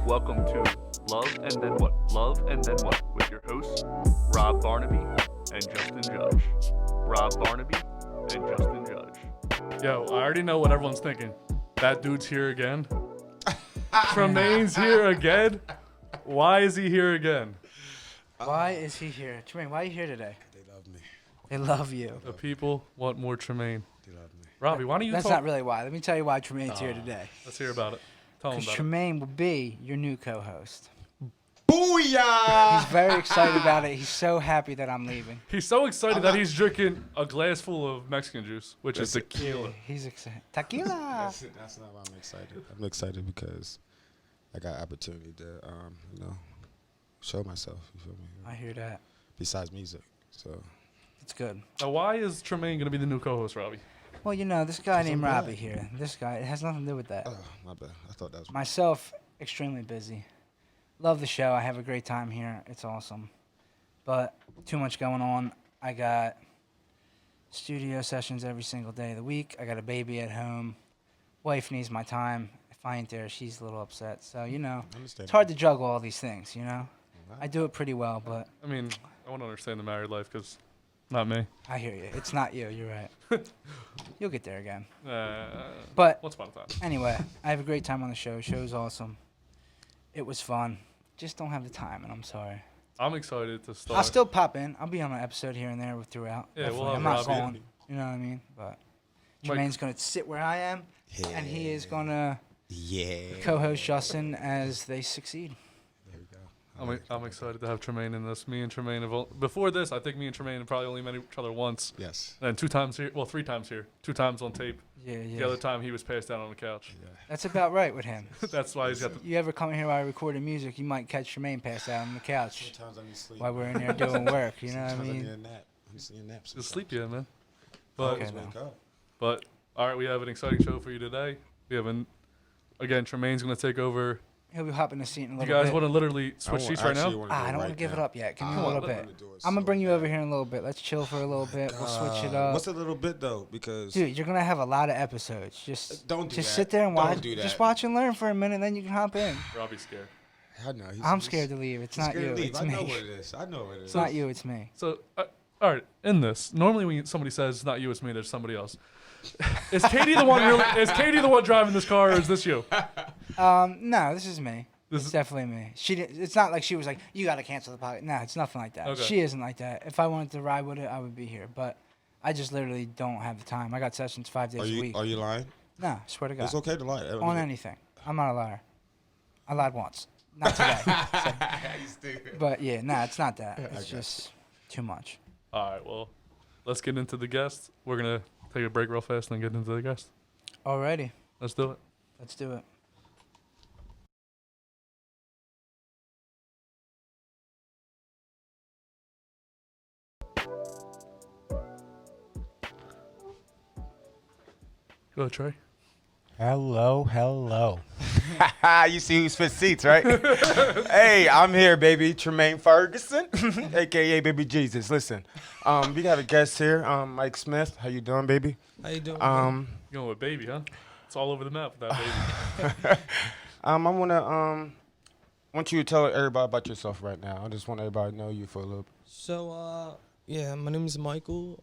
Welcome to Love and Then What? Love and Then What? With your hosts, Robbarnabei and Justin Judge. Robbarnabei and Justin Judge. Yo, I already know what everyone's thinking. That dude's here again. Tremaine's here again. Why is he here again? Why is he here? Tremaine, why are you here today? They love me. They love you. The people want more Tremaine. They love me. Robby, why don't you That's talk? not really why. Let me tell you why Tremaine's here today. Let's hear about it. Tell him Because about Tremaine will be your new co-host. Booyah! He's very excited about it. He's so happy that I'm leaving. it. He's so excited that he's drinking a glass full of Mexican juice, which is That's it. tequila. He's excited. Tequila. That's not why I'm excited. I'm excited because I got opportunity to, show myself. You feel me? I hear that. Besides music, so. It's good. Now, why is Tremaine going to be the new co-host, Robby? Well, you know, this guy named bad. Robby here. This guy, it has nothing to do with that. Oh, my bad. I thought that was. Myself, extremely busy. Love the show. I have a great time here. It's awesome. But too much going on. I got studio sessions every single day of the week. I got a baby at home. Wife needs my time. If I ain't there, she's a little upset. So, you know, it's hard to juggle all these things, you know? I do it pretty well, but I mean, I want to understand the married life because not me. I hear you. It's not you. You're right. You'll get there again. But But once upon a time. anyway, I have a great time on the show. Show's awesome. It was fun. Just don't have the time, and I'm sorry. I'm excited to start. I'll still pop in. I'll be on an episode here and there throughout. Yeah, we'll Definitely. have I'm not Robby. going. You know what I mean? But Mike- Tremaine's going to sit where I am, and he is going to Yeah. co-host Justin as they succeed. There we go. I'm excited to have Tremaine in this. Me and Tremaine before this, I think me and Tremaine have probably only met each other once. Yes. And 2 times here. Well, 3 times here. 2 times on tape. Yeah, The yeah. other time he was passed out on the couch. Yeah. That's about right with him. That's why he's got the. You ever come in here while I recorded music, you might catch Tremaine passed out on the couch Sometimes I need sleep. while we're in there doing work. You know what I Sometimes I need mean? a nap. I need a nap. Just sleep, yeah, man. But Okay. Just wake up. but all right, we have an exciting show for you today. We have again. Tremaine's gonna take over. He'll be hopping the seat in a You little guys bit. want to literally switch seats right now? I don't want to give it up yet. Give me a I little wanna bit. do it I'm gonna so bring you bad. over here in a little bit. Let's chill for a little bit. We'll switch it up. What's a little bit though? Because Dude, you're gonna have a lot of episodes. Just don't do just that. sit there and Don't watch. do that. Just watch and learn for a minute, then you can hop in. Robbie's scared. I know. I'm scared to leave. It's he's not scared you. to leave. It's I know me. what it is. I know what it is. It's not you. It's me. So all right, in this, normally when somebody says it's not you, it's me, there's somebody else. Is Katie the one? Is Katie the one driving this car, or is this you? No, this is me. This It's is- definitely me. She did. It's not like she was like, you gotta cancel the podcast. No, it's nothing like that. Okay. She isn't like that. If I wanted to ride with it, I would be here. But I just literally don't have the time. I got sessions 5 days a week. Are you lying? No, I swear to God. It's okay to lie. On anything. I'm not a liar. I lied once. Not today. But yeah, nah, it's not that. It's just too much. All right, well, let's get into the guest. We're gonna take a break real fast and then get into the guest. Alrighty, Let's do it. let's do it. Go ahead, Trey. Hello. You see who's fit seats, right? Hey, I'm here, baby. Tremaine Ferguson, a.k.a. Baby Jesus. Listen, we got a guest here, Mike Smith. How you doing, baby? How you doing? You going with baby, huh? It's all over the map with that baby. I want you to tell everybody about yourself right now. I just want everybody to know you for a little bit. So, yeah, my name is Michael.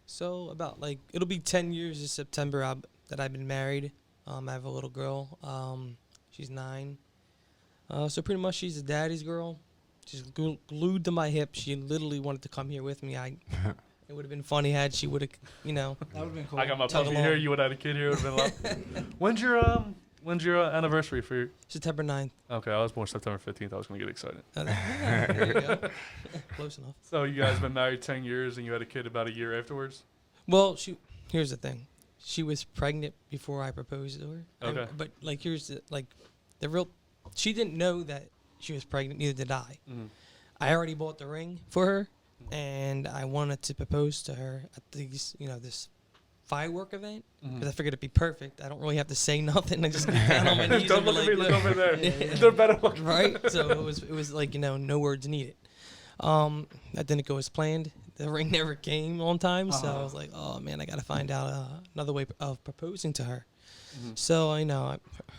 So about it'll be 10 years this September that I've been married. I have a little girl. She's 9. So pretty much she's a daddy's girl. She's glued to my hip. She literally wanted to come here with me. It would have been funny had she would have, That would have been cool. I got my Tug puppy along. here. You would have had a kid here. It would have been a lot. When's your anniversary for your? September 9th. Okay, I was born September 15th. I was gonna get excited. Yeah, there you go. Close enough. So you guys been married 10 years and you had a kid about a year afterwards? Well, here's the thing. She was pregnant before I proposed to her. Okay. But here's the real. She didn't know that she was pregnant. Neither did I. Mhm. I already bought the ring for her, and I wanted to propose to her at these, this firework event because I figured it'd be perfect. I don't really have to say nothing. I just get down on my knees. Don't and be look at me. like, Look over there. Yeah. They're better looking. right? So it was like no words needed. That didn't go as planned. The ring never came on time, so I was like, oh man, I got to find out another way of proposing to her. So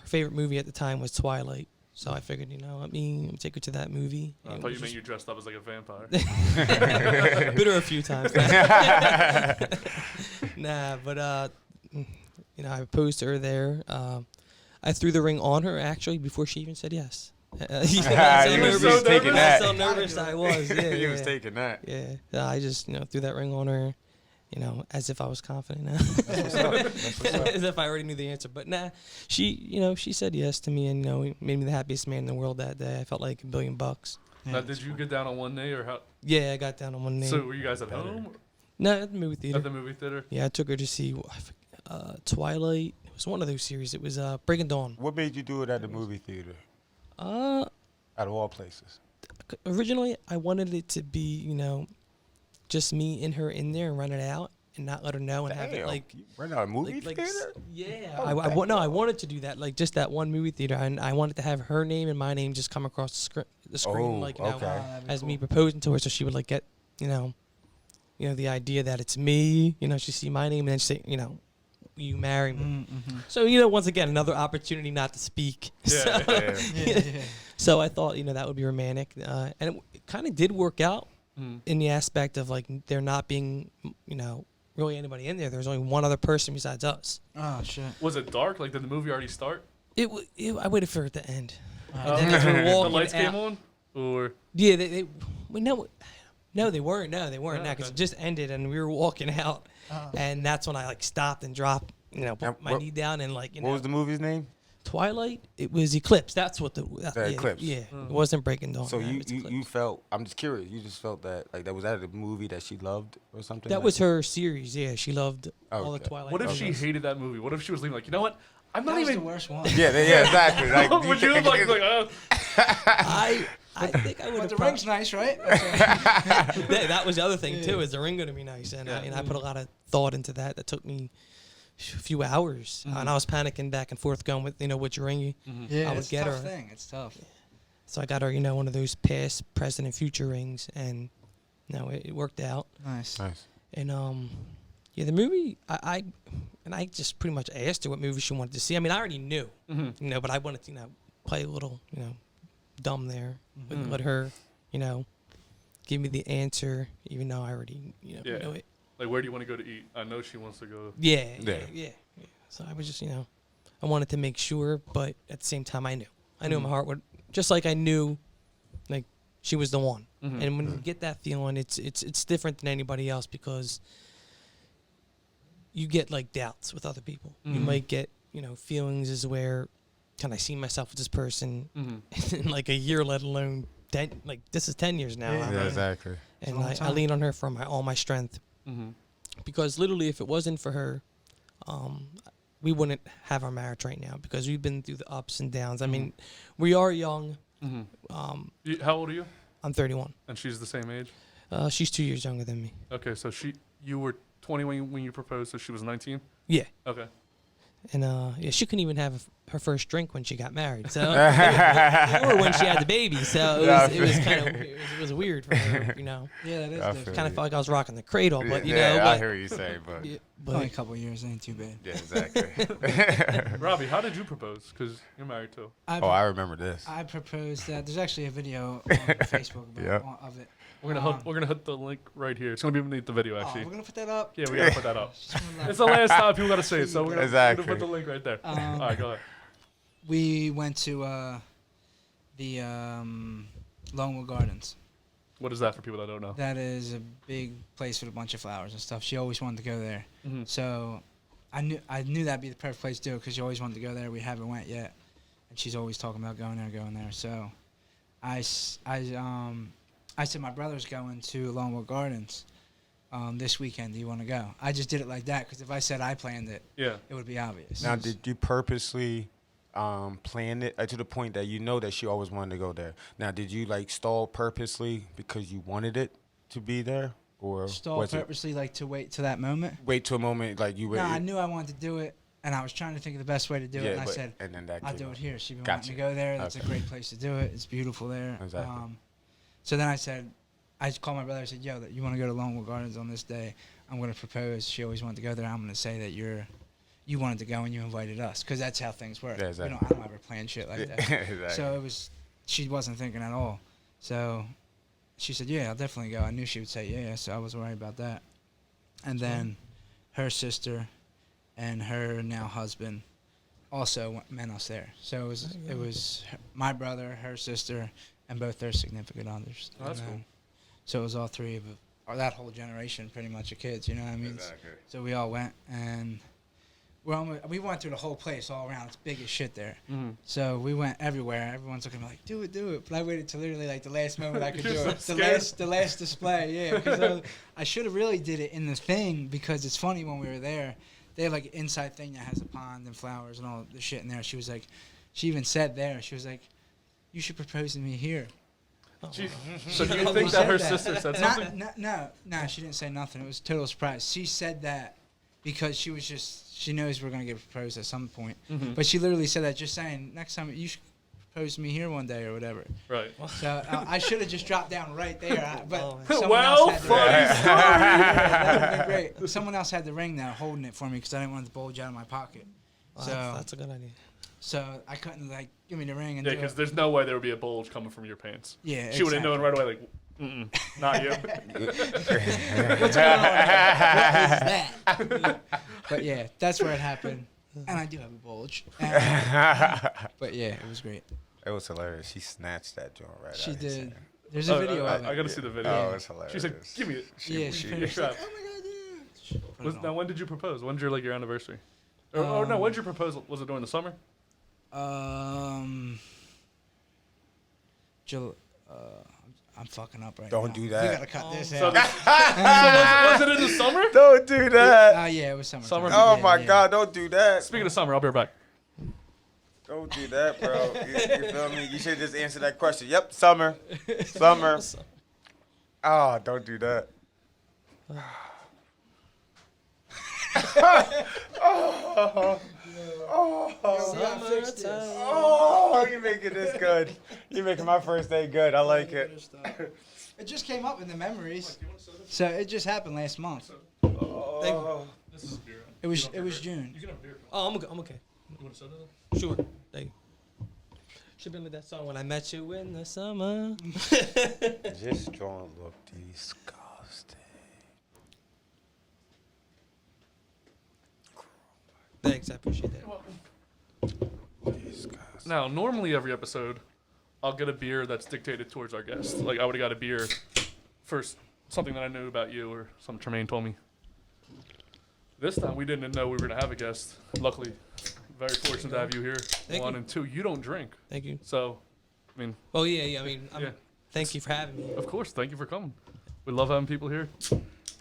her favorite movie at the time was Twilight. So I figured, let me take her to that movie. I thought you meant you dressed up as like a vampire. Bit her a few times. Nah, but I proposed to her there. I threw the ring on her actually before she even said yes. He was taking that. How nervous I was. Yeah, He was taking that. Yeah, I just threw that ring on her, as if I was confident. As if I already knew the answer. But nah, she said yes to me, and made me the happiest man in the world that day. I felt like $1 billion. Yeah, now, did you get down on one knee or how? Yeah, I got down on one knee. So were you guys at home? No, at the movie theater. At the movie theater? Yeah, I took her to see Twilight. It was one of those series. It was Breaking Dawn. What made you do it at the movie theater? Out of all places. Originally, I wanted it to be, just me and her in there and run it out and not let her know and have it like. You run out a movie theater? Yeah, Oh, I wanted to do that, like just that one movie theater, and I wanted to have her name and my name just come across the screen, like okay. as me proposing to her, so she would like get, the idea that it's me. She see my name and then she say, you marry me. Mm-hmm. So, once again, another opportunity not to speak. Yeah, So I thought, that would be romantic. And it kind of did work out in the aspect of, like, there not being, really anybody in there. There was only one other person besides us. Oh, shit. Was it dark? Like, did the movie already start? I waited for it to end. The lights came on? Or? Yeah, no, they weren't. No, they weren't. Because it just ended, and we were walking out. And that's when I like stopped and dropped, put my knee down and like. What was the movie's name? Twilight. It was Eclipse. That's what the Eclipse. Yeah, it wasn't Breaking Dawn. So you felt. I'm just curious. You just felt that like was that a movie that she loved or something? That was her series. Yeah, she loved all the Twilight. What if she hated that movie? What if she was leaving like, you know what? I'm not even the worst one. Yeah, exactly. Like, would you have like I think I would. But the ring's nice, right? That was the other thing too. Is the ring going to be nice? And I put a lot of thought into that. That took me a few hours, and I was panicking back and forth, going with which ring Yeah, I would it's get a tough her. thing. It's tough. So I got her, one of those past, present, and future rings, and it worked out. Nice. And the movie I just pretty much asked her what movie she wanted to see. I mean, I already knew, but I wanted to play a little dumb there, let her give me the answer, even though I already know it. Like, where do you want to go to eat? I know she wants to go. Yeah. So I was just I wanted to make sure, but at the same time I knew in my heart, just like I knew like she was the one. And when you get that feeling, it's different than anybody else, because you get like doubts with other people. You might get feelings as where, can I see myself with this person in like a year, let alone 10? Like, this is 10 years now. Yeah, exactly. And I lean on her for all my strength, because literally, if it wasn't for her, we wouldn't have our marriage right now, because we've been through the ups and downs. I mean, we are young. How old are you? I'm 31. And she's the same age? She's 2 years younger than me. Okay, so you were 20 when you proposed, so she was 19? Yeah. Okay. And she couldn't even have her first drink when she got married, so or when she had the baby. So it was kind of it was weird for her, Yeah, that is different. Kind of felt like I was rocking the cradle, but I hear what you say, but Only a couple years ain't too bad. yeah, exactly. Robbie, how did you propose? Because you're married too. I remember this. I proposed that. There's actually a video on Facebook of it. We're gonna hit the link right here. It's gonna be beneath the video, actually. We're gonna put that up. Yeah, we gotta put that up. It's the last time people gotta say it, so we're gonna put the link right there. All right, go ahead. We went to the Longwood Gardens. What is that for people that don't know? That is a big place with a bunch of flowers and stuff. She always wanted to go there. So I knew that'd be the perfect place to do it, because she always wanted to go there. We haven't went yet, and she's always talking about going there. So I said, my brother's going to Longwood Gardens this weekend. Do you want to go? I just did it like that, because if I said I planned it, it would be obvious. Now, did you purposely plan it to the point that that she always wanted to go there? Now, did you like stall purposely because you wanted it to be there, or stall purposely like to wait to that moment? Wait till a moment like you wait. No, I knew I wanted to do it, and I was trying to think of the best way to do it. And I said, and then I'll do it here. She's been wanting to go there. That's a great place to do it. It's beautiful there. Exactly. So then I called my brother. I said, yo, you want to go to Longwood Gardens on this day? I'm going to propose. She always wanted to go there. I'm going to say that you're you wanted to go and you invited us, because that's how things work. Yeah, exactly. I don't ever plan shit like that. Exactly. So she wasn't thinking at all. So she said, yeah, I'll definitely go. I knew she would say yeah, so I was worried about that. And then her sister and her now husband also met us there. So it was my brother, her sister, and both their significant others. Oh, that's cool. So it was all three of or that whole generation, pretty much, of kids. You know what I mean? Exactly. So we all went, and we went through the whole place all around. It's big as shit there. Mm-hmm. So we went everywhere. Everyone's looking like, do it. But I waited till literally like the last moment I could do You're it. so The last display, yeah. Because I should have really did it in the thing, because it's funny, when we were there, they have like an inside thing that has a pond and flowers and all the shit in there. She was like, she even said there, she was like, you should propose to me here. So do you think that her sister said something? No, she didn't say nothing. It was a total surprise. She said that because she knows we're going to get proposed at some point. Mm-hmm. But she literally said that just saying, next time you should propose to me here one day or whatever. Right. So I should have just dropped down right there. But someone Well, else had funny the story. that would have been great. Someone else had the ring there holding it for me because I didn't want it to bulge out of my pocket. Well, So that's a good idea. so I couldn't like give me the ring and Yeah, do because it. there's no way there would be a bulge coming from your pants. Yeah, She would have known right away, like, not you. What's going on? What is that? But yeah, that's where it happened. And I do have a bulge. But yeah, it was great. It was hilarious. She snatched that joint right She out of his did. hand. There's a video of it. I got to see the video. Oh, it's hilarious. She said, give me it. Yeah, she finished Yeah. like, oh my god, yeah. Put it Now, on. when did you propose? When's your anniversary? Or no, when did you propose? Was it during the summer? I'm fucking up right Don't now. do that. We gotta cut this So, out. was it in the summer? Don't do that. Yeah, it was summer. Summer. Oh my God! Don't do that. Speaking of summer, I'll be right back. Don't do that, bro. You feel me? You should just answer that question. Yep, summer. Summer. Oh, don't do that. Oh, you're making this good. You're making my first day good. I like it. It just came up in the memories. So it just happened last month. Oh. This is beer. It was June. You can have beer. Oh, I'm okay. You want a soda? Sure. Thank you. Should been with that song when I met you in the summer. This joint look disgusting. Thanks, I appreciate that. Disgusting. Now, normally every episode, I'll get a beer that's dictated towards our guest. Like, I would have got a beer for something that I knew about you or something Tremaine told me. This time, we didn't know we were going to have a guest. Luckily, very fortunate to have you here. Thank One you. and two, you don't drink. Thank you. So, I mean, Oh yeah. I mean, Yeah. thank you for having me. of course, thank you for coming. We love having people here.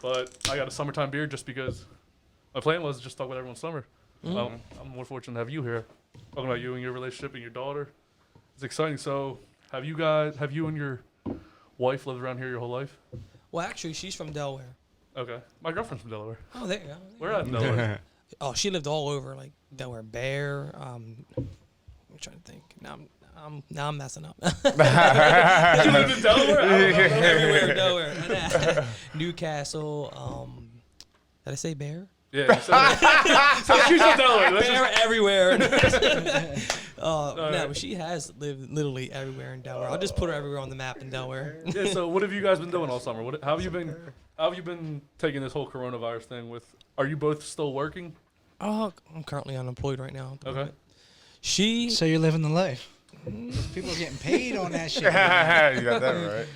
But I got a summertime beer just because my plan was just talk about everyone's summer. Well, I'm more fortunate to have you here. Talking about you and your relationship and your daughter. It's exciting. So, have you and your wife lived around here your whole life? Well, actually, she's from Delaware. Okay. My girlfriend's from Delaware. Oh, there you go. Where at in Delaware? Oh, she lived all over, like Delaware Bear. I'm trying to think. Now I'm messing up. You lived in Delaware? I don't know. Everywhere, Delaware. Newcastle. Did I say Bear? Yeah. You said that. So she's from Delaware. That's Bear just, everywhere. No, right. but she has lived literally everywhere in Delaware. I'll just put her everywhere on the map in Delaware. yeah. So what have you guys been doing all summer? How have you been taking this whole coronavirus thing with? Are you both still working? Oh, I'm currently unemployed right now. Okay. She. So you're living the life. People are getting paid on that shit. You got that right.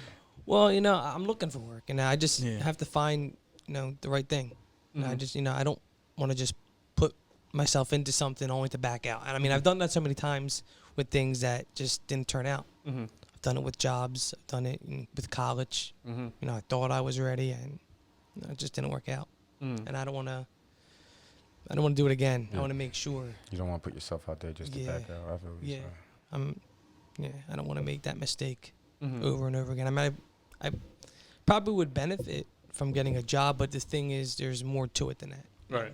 Well, I'm looking for work, and I just Yeah. have to find, the right thing. And I Mhm. just, I don't want to just put myself into something only to back out. And I mean, I've done that so many times with things that just didn't turn out. Mm-hmm. I've done it with jobs. I've done it with college. Mm-hmm. I thought I was ready, and it just didn't work out. Mm. And I don't want to do it again. I Yeah. want to make sure. You don't want to put yourself out there just to Yeah. back out. I feel what you're Yeah. saying. I don't want to make that mistake Mm-hmm. over and over again. I mean, I probably would benefit from getting a job, but the thing is, there's more to it than that. Right.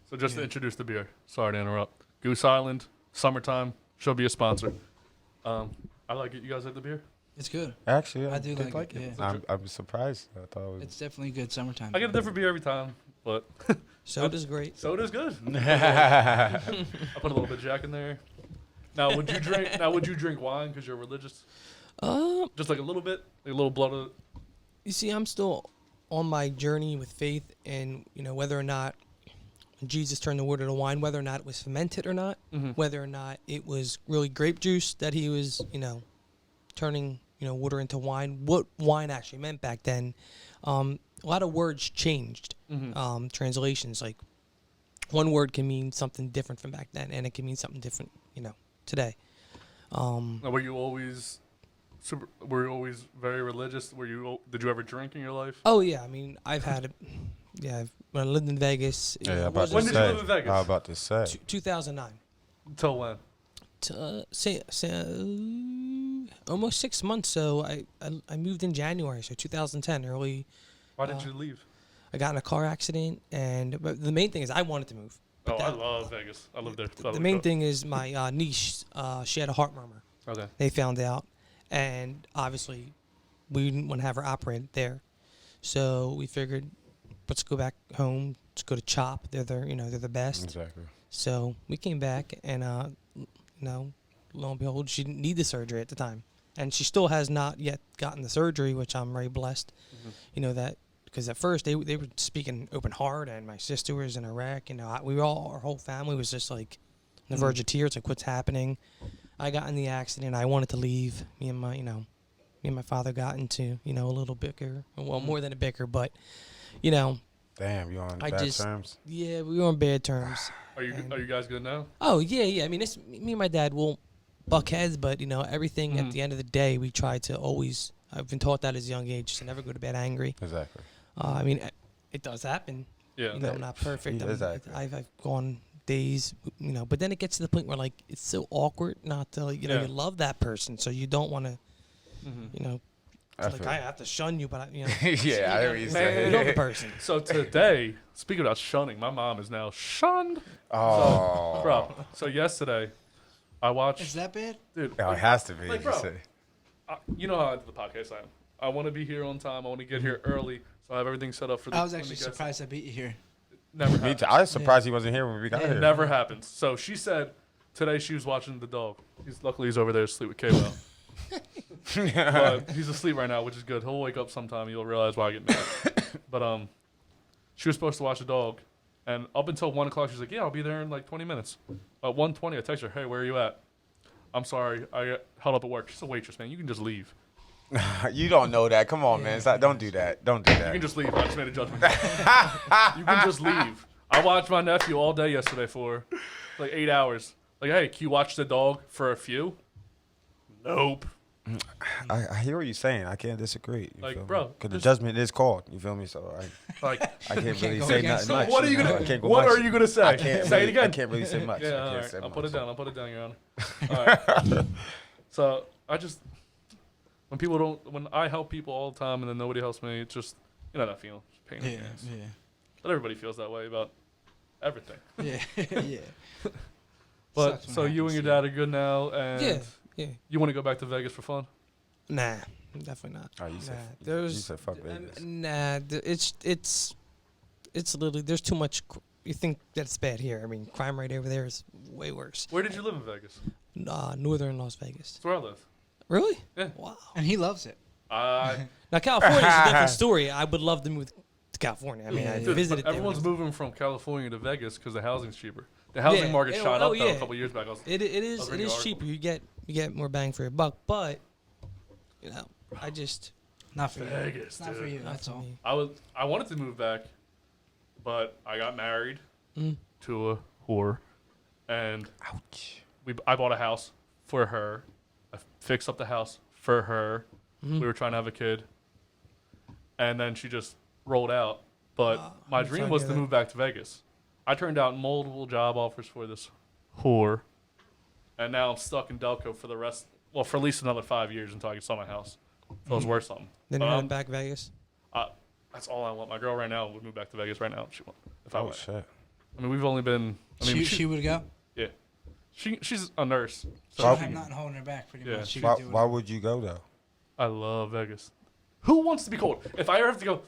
So just to introduce the beer. Sorry to interrupt. Goose Island, summertime. She'll be a sponsor. I like it. You guys like the beer? It's good. Actually, I do did like it, yeah. I'm surprised. I thought it was. It's definitely good summertime. I get a different beer every time. but Soda's great. soda's good. I put a little bit of Jack in there. Now, would you drink? Wine because you're religious? Just like a little bit, like a little blood of. You see, I'm still on my journey with faith, and whether or not Jesus turned the water to wine, whether or not it was fermented or not, whether or not it was really grape juice that he was, turning, water into wine. What wine actually meant back then. A lot of words changed. Translations, like one word can mean something different from back then, and it can mean something different, today. Now, were you always very religious? Did you ever drink in your life? Oh yeah, I mean, I've had it. Yeah, when I lived in Vegas. Yeah, When did you live in Vegas? I was about to say. 2009. Till when? Almost 6 months. So I moved in January, so 2010 early. Why did you leave? I got in a car accident, but the main thing is I wanted to move. Oh, I love Vegas. I lived there. The main thing is my niece. She had a heart murmur. Okay. They found out, and obviously, we didn't want to have her operated there, so we figured, let's go back home. Let's go to CHOP. They're the best. Exactly. So we came back, and lo and behold, she didn't need the surgery at the time, and she still has not yet gotten the surgery, which I'm very blessed. That because at first they were speaking open heart, and my sister was in a wreck. We were our whole family was just like on the verge of tears, like what's happening. I got in the accident. I wanted to leave. Me and my father got into a little bicker. Well, more than a bicker, but Damn, you on bad terms? Yeah, we were on bad terms. Are you guys good now? Oh yeah. I mean, it's me and my dad will buck heads, but everything at the end of the day, we try to always. I've been taught that as a young age to never go to bed angry. Exactly. I mean, it does happen. Yeah. I'm not perfect. Yeah, exactly. I've gone days, but then it gets to the point where like it's so awkward not to, you love that person, so you don't want to, I have to shun you, but yeah, I hear what you say. You love the person. So today, speaking about shunning, my mom is now shunned. Oh. So yesterday, I watched. Is that bad? Dude, Oh, it has to be. Like, you bro, say. you know how I do the podcast I am. I want to be here on time. I want to get here early, so I have everything set up for the. I was actually surprised I beat you here. Never Me happens. too. I was surprised he wasn't here when we got here. Never happens. So she said today she was watching the dog. Luckily he's over there asleep with K-Well. But he's asleep right now, which is good. He'll wake up sometime. You'll realize why I get mad. But she was supposed to watch the dog, and up until 1 o'clock she's like, "Yeah, I'll be there in like 20 minutes." At 1:20, I text her, "Hey, where are you at?" "I'm sorry, I got held up at work." She's a waitress, man. You can just leave. You don't know that. Come on, man. It's like, don't do that. Don't do You that. can just leave. I just made a judgment. You can just leave. I watched my nephew all day yesterday for like 8 hours. Like, hey, can you watch the dog for a few? Nope. I hear what you're saying. I can't disagree. Like, bro, because the judgment is called. You feel me? So I can't really say nothing much. What are you I gonna? can't go What much. are you gonna say? I can't Say it really- again. I can't really say much. Yeah, I all can't right. say I'll much. put it down. I'll put it down, Your Honor. All right. So I just when I help people all the time and then nobody helps me, it's just that feeling, just pain in the ass. Yeah. But everybody feels that way about everything. Yeah. Yeah. But Sucks when so it you and happens, your yeah. dad are good now, and Yeah. you want to go back to Vegas for fun? Nah, definitely not. Oh, you said, Nah, you said fuck Vegas. It's literally there's too much. You think that's bad here? I mean, crime rate over there is way worse. Where did you live in Vegas? Northern Las Vegas. That's where I live. Really? Yeah. Wow. And he loves it. Now California is a different story. I would love to move to California. I mean, I Dude, visited. there everyone's when I was- moving from California to Vegas because the housing's cheaper. The housing Yeah. market Yeah, shot oh, up though yeah. a couple years back. It is reading it the is article. cheaper. You get more bang for your buck, but I just Not for you. Vegas, It's not for dude. you. not That's for all. me. I wanted to move back, but I got married Mm. to a whore, and Ouch. I bought a house for her. I fixed up the house for her. Mm. We were trying to have a kid, and then she just rolled out. But my I'm dream sorry to was hear to that. move back to Vegas. I turned out multiple job offers for this whore, and now I'm stuck in Delco for for at least another 5 years until I can sell my house. So it's worth something. Then But you I'm- went back Vegas. That's all I want. My girl right now would move back to Vegas right now if I Oh went. shit. I mean, we've only been. I mean, She would go. yeah, she's a nurse. She So would have nothing holding her back, pretty Yeah. much. She Why, could do why it. would you go though? I love Vegas. Who wants to be cold? If I ever have to go,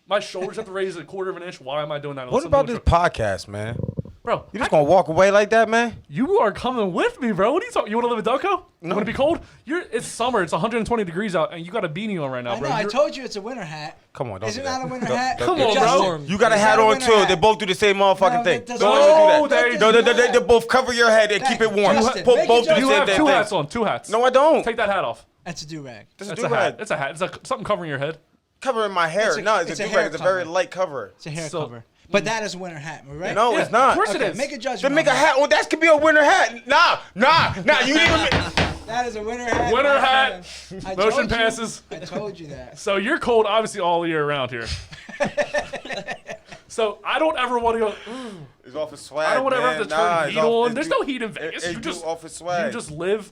My shoulders have to raise a quarter of an inch. Why am I doing that? What about this podcast, man? Bro, You just gonna walk away like that, man? you are coming with me, bro. What are you talking? You want to live in Delco? You want to be cold? It's summer. It's 120 degrees out, and you got a beanie on right now, I know. bro. I told you it's a winter hat. Come on, don't Is do it that. not a winter Don't- hat? don't- Come on, bro. You got a It's hat not a on winter too. hat. They both do the same motherfucking No, thing. it doesn't. Don't No, do that. they No, do they both cover your head and keep it warm. Justin, Both make do it the You same have thing. two hats on. Two hats. No, I don't. Take that hat off. That's a do-rag. This is That's a hat. do-rag. It's a hat. It's something covering your head. Covering my hair. It's a- No, it's it's a a do-rag. hair It's a very cover. light cover. It's a hair So- cover. But that is a winter hat, am I right? No, Yeah, it's not. Of course Okay, it is. make a judgment. Then make a on hat. Well, that could be a winter hat. Nah. You didn't even. that. That is a winter hat. Winter my hat. friend. I Motion told you. passes. I told you that. So you're cold, obviously, all year around here. So I don't ever want to go. It's off of swag. I don't want to ever have to turn heat on. There's no heat in Vegas. It's You just off of swag. you just live.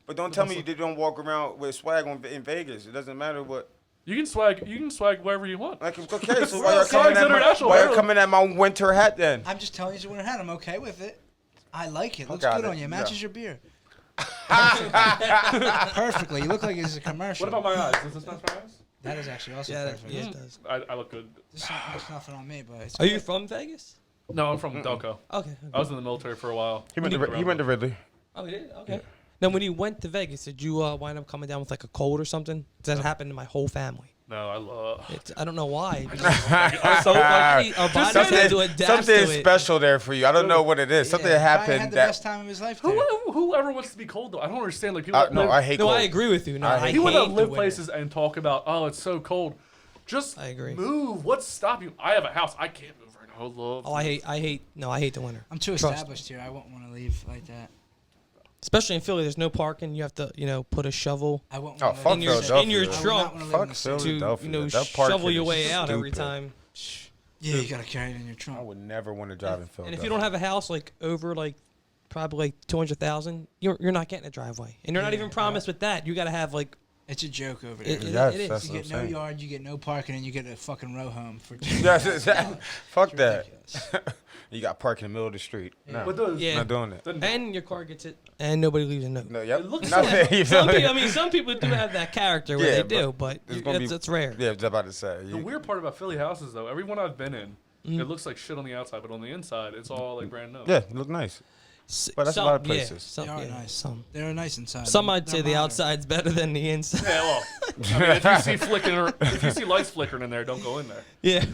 But don't tell me you don't walk around with swag in Vegas. It doesn't matter what. You can swag wherever you want. Like, okay, so Swag's international, why bro. you coming at my winter hat then? I'm just telling you it's a winter hat. I'm okay with it. I like it. Looks Okay, good I on you. think- Matches yeah. your beer. Perfectly. You look like it's a commercial. What about my eyes? Does this match my eyes? That is actually also Yeah, perfect. it does. I look good. There's nothing on me, but it's Are you good. from Vegas? No, I'm from Delco. Okay. I was in the military for a while. He went to Ridley. Oh, you did? Okay. Now, when you went to Vegas, did you wind up coming down with like a cold or something? That happened to my whole family. No, I love. I don't know why. I'm so like, our bodies had to adapt Something to it. special there for you. I don't know what it is. Something Yeah, Brian happened had the that. best time of his life there. Whoever wants to be cold though, I don't understand. Like people. No, I hate No, cold. I agree with you. No, I I hate hate People that the live winter. places and talk about, oh, it's so cold. Just I agree. move. What's stopping you? I have a house. I can't move right now. I love. Oh, I hate the winter. I'm too Trust established here. I wouldn't want to leave like that. Especially in Philly, there's no parking. You have to, put a shovel I wouldn't Oh, want to fuck live in your Philadelphia. trunk I would not wanna live in Fuck the city. Philadelphia. to, That parking shovel your is way out every stupid. time. Yeah, you gotta carry it in your I trunk. would never want to drive in And Philadelphia. if you don't have a house over probably 200,000, you're not getting a driveway, and you're not Yeah, even promised with that. You got to have It's a joke over there. It- Yes, it is. that's You what get I'm no saying. yard, you get no parking, and you get a fucking row home for Yes, fuck that. ridiculous. You got parked in the middle of the street. No, But those, Yeah. not doing it. and your car gets it, and nobody leaves a note. No, yep. It looks Nothing. You feel Some me? people, some people do have that character where Yeah, they do, but it's gonna be- it's rare. Yeah, I was about to say. The weird part about Philly houses, though, every one I've been in, it looks like shit on the outside, but on the inside, it's all like brand new. Yeah, it look nice. But that's a lot of places. Yeah, some, They are yeah, nice. Some. They're nice inside. I'd say They're the modern. outside's better than the inside. Yeah, well, I mean, if you see if you see lights flickering in there, don't go in there. Yeah.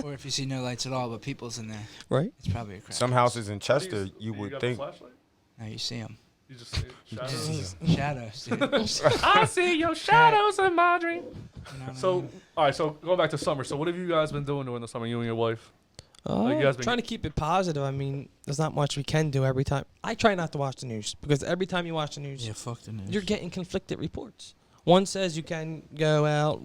Or if you see no lights at all, but people's in there, Right. it's probably a crap. Some houses in Chester, you got would a think. flashlight? No, you see them. You just see shadows. Shadows, dude. You I see your shadows in my dream. know what I So, mean? all right. So going back to summer. So what have you guys been doing during the summer? You and your wife. Like, you guys been- Trying to keep it positive. I mean, there's not much we can do every time. I try not to watch the news because every time you watch the news, Yeah, fuck the news. you're getting conflicted reports. One says you can go out,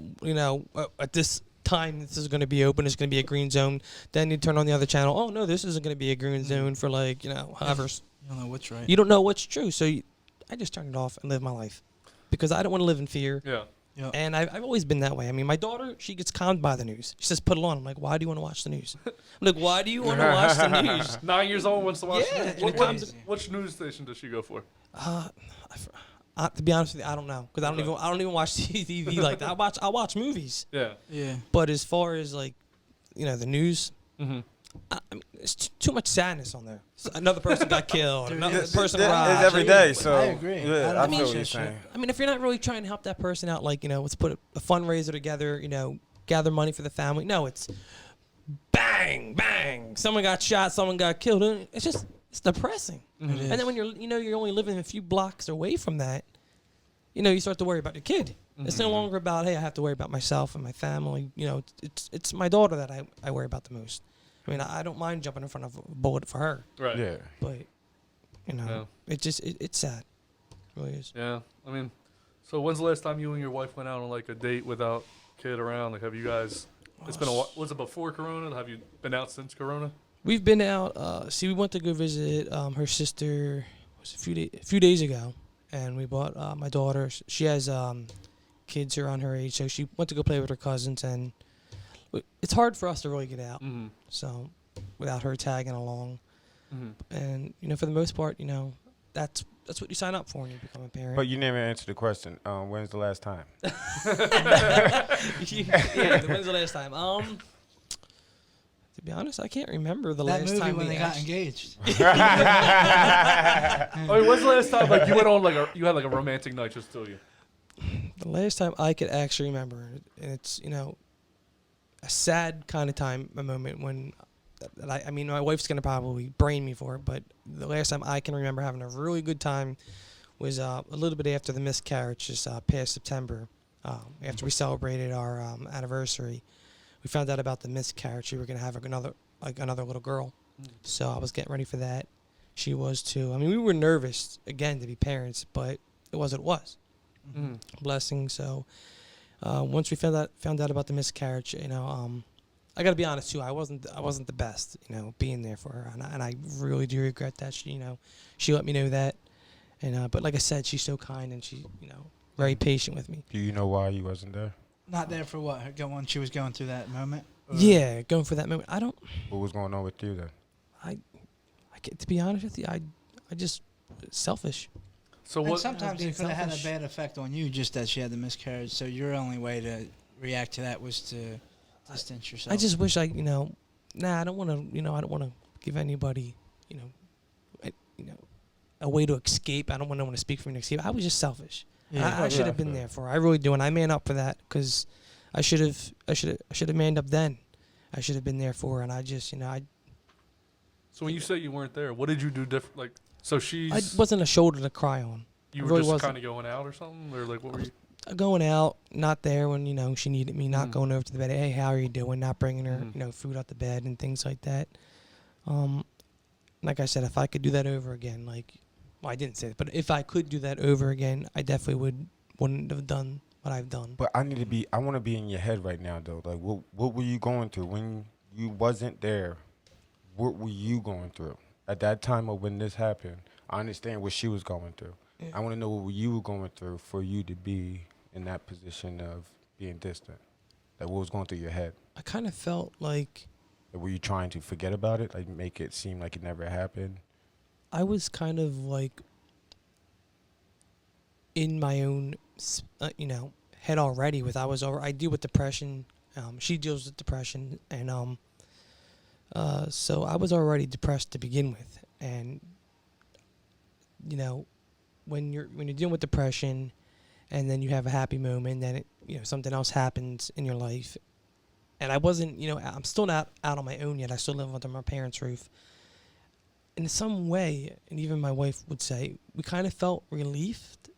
at this time this is going to be open, it's going to be a green zone. Then you turn on the other channel. Oh no, this isn't going to be a green zone for however. You don't know what's right. You don't know what's true, so I just turn it off and live my life because I don't want to live in fear. Yeah. Yep. And I've always been that way. I mean, my daughter, she gets calmed by the news. She says, "Put it on." I'm like, "Why do you want to watch the news?" I'm like, "Why do you want to watch the news?" 9 years old wants to watch. Yeah, the and news. it comes- Which news station does she go for? To be honest with you, I don't know because I don't even watch TV like that. I watch movies, Yeah. Yeah. but as far as the news, Mm-hmm. I mean, it's too much sadness on there. So another person got killed. Dude, Another it's- person It's robbed. every day, so I agree. Yeah, I don't I feel watch what you're that shit. saying. I mean, if you're not really trying to help that person out, let's put a fundraiser together, gather money for the family. No, it's bang, bang. Someone got shot, someone got killed. And it's depressing. It is. And then when you're only living a few blocks away from that, you start to worry about your kid. It's no longer about, hey, I have to worry about myself and my family. It's my daughter that I worry about the most. I mean, I don't mind jumping in front of a bullet for her, Right. Yeah. but Yeah. it's sad. It really is. Yeah. I mean, so when's the last time you and your wife went out on like a date without kid around? Like, have you guys? It's been a while. Was it before Corona? Have you been out since Corona? We've been out. We went to go visit her sister. Was a few days ago, and we bought my daughter. She has kids around her age, so she went to go play with her cousins, and it's hard for us to really get out. Mm-hmm. So without her tagging along, Mm-hmm. and for the most part, that's that's what you sign up for when you become a parent. But you never answered the question. When's the last time? Yeah, when's the last time? To be honest, I can't remember the That last movie time when we they got actually. engaged. I mean, when's the last time like you went on you had like a romantic night just to you? The last time I could actually remember, and it's a sad kind of time, a moment when, I mean, my wife's gonna probably brain me for it, but the last time I can remember having a really good time was a little bit after the miscarriage, just past September, after we celebrated our anniversary. We found out about the miscarriage. We were gonna have another little girl, so I was getting ready for that. She was too. I mean, we were nervous again to be parents, but it was what it was. Blessing. So once we found out about the miscarriage, I got to be honest too. I wasn't the best, being there for her, and I really do regret that. She let me know that, and but like I said, she's so kind and she, very patient with me. Do you know why you wasn't there? Not there for what? She was going through that moment? Or? Yeah, going for that moment. I don't. What was going on with you then? I to be honest with you, I just selfish. So And what? sometimes being it could have had a selfish. bad effect on you, just that she had the miscarriage. So your only way to react to that was to distance yourself. I just wish I don't want to, I don't want to give anybody, a way to escape. I don't want to speak for me to escape. I was just selfish. Yeah. I should have been there for her. I really do, and I man up for that because I should have manned up then. I should have been there for her, and I just, So when you say you weren't there, what did you do different? Like, so she's. I wasn't a shoulder to cry on. You I were really just wasn't. kind of going out or something, or like what were you? Going out, not there when she needed me, not going over to the bed. Hey, how are you doing? Not bringing her, food out the bed and things like that. Like I said, if I could do that over again, I didn't say it, but if I could do that over again, I definitely wouldn't have done what I've done. But I want to be in your head right now though. Like, what were you going through when you wasn't there? What were you going through at that time or when this happened? I understand what she was going through. Yeah. I want to know what you were going through for you to be in that position of being distant. Like, what was going through your head? I kind of felt like Were you trying to forget about it? Like, make it seem like it never happened? I was kind of like in my own, head already. I deal with depression. She deals with depression, and so I was already depressed to begin with. And when you're dealing with depression, and then you have a happy moment, then something else happens in your life. And I wasn't, I'm still not out on my own yet. I still live under my parents' roof. In some way, and even my wife would say, we kind of felt relieved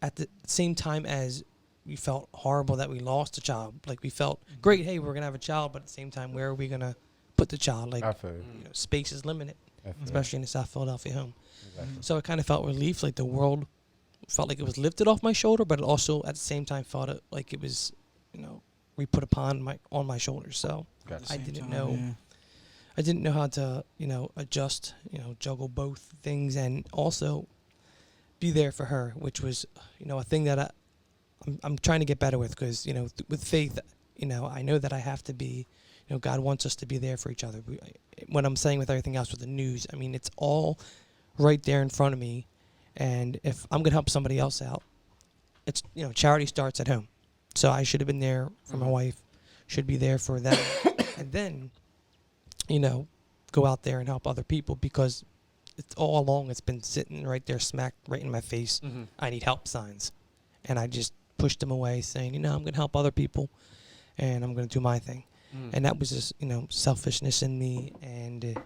at the same time as we felt horrible that we lost a child. Like, we felt great, hey, we're going to have a child, but at the same time, where are we going to put the child? Like, I feel you. space is limited, I feel you. especially in the South Philadelphia home. Exactly. So I kind of felt relief, like the world felt like it was lifted off my shoulder, but it also at the same time felt like it was, we put on my shoulders. So Gotcha. I didn't know how to, adjust, juggle both things and also be there for her, which was, a thing that I'm trying to get better with because, with faith, I know that I have to be, God wants us to be there for each other. What I'm saying with everything else with the news, I mean, it's all right there in front of me. And if I'm going to help somebody else out, it's, charity starts at home. So I should have been there for my wife, should be there for them. And then, go out there and help other people because it's all along it's been sitting right there smack right in my face. I need help signs. And I just pushed them away saying, I'm going to help other people and I'm going to do my thing. And that was just, selfishness in me. And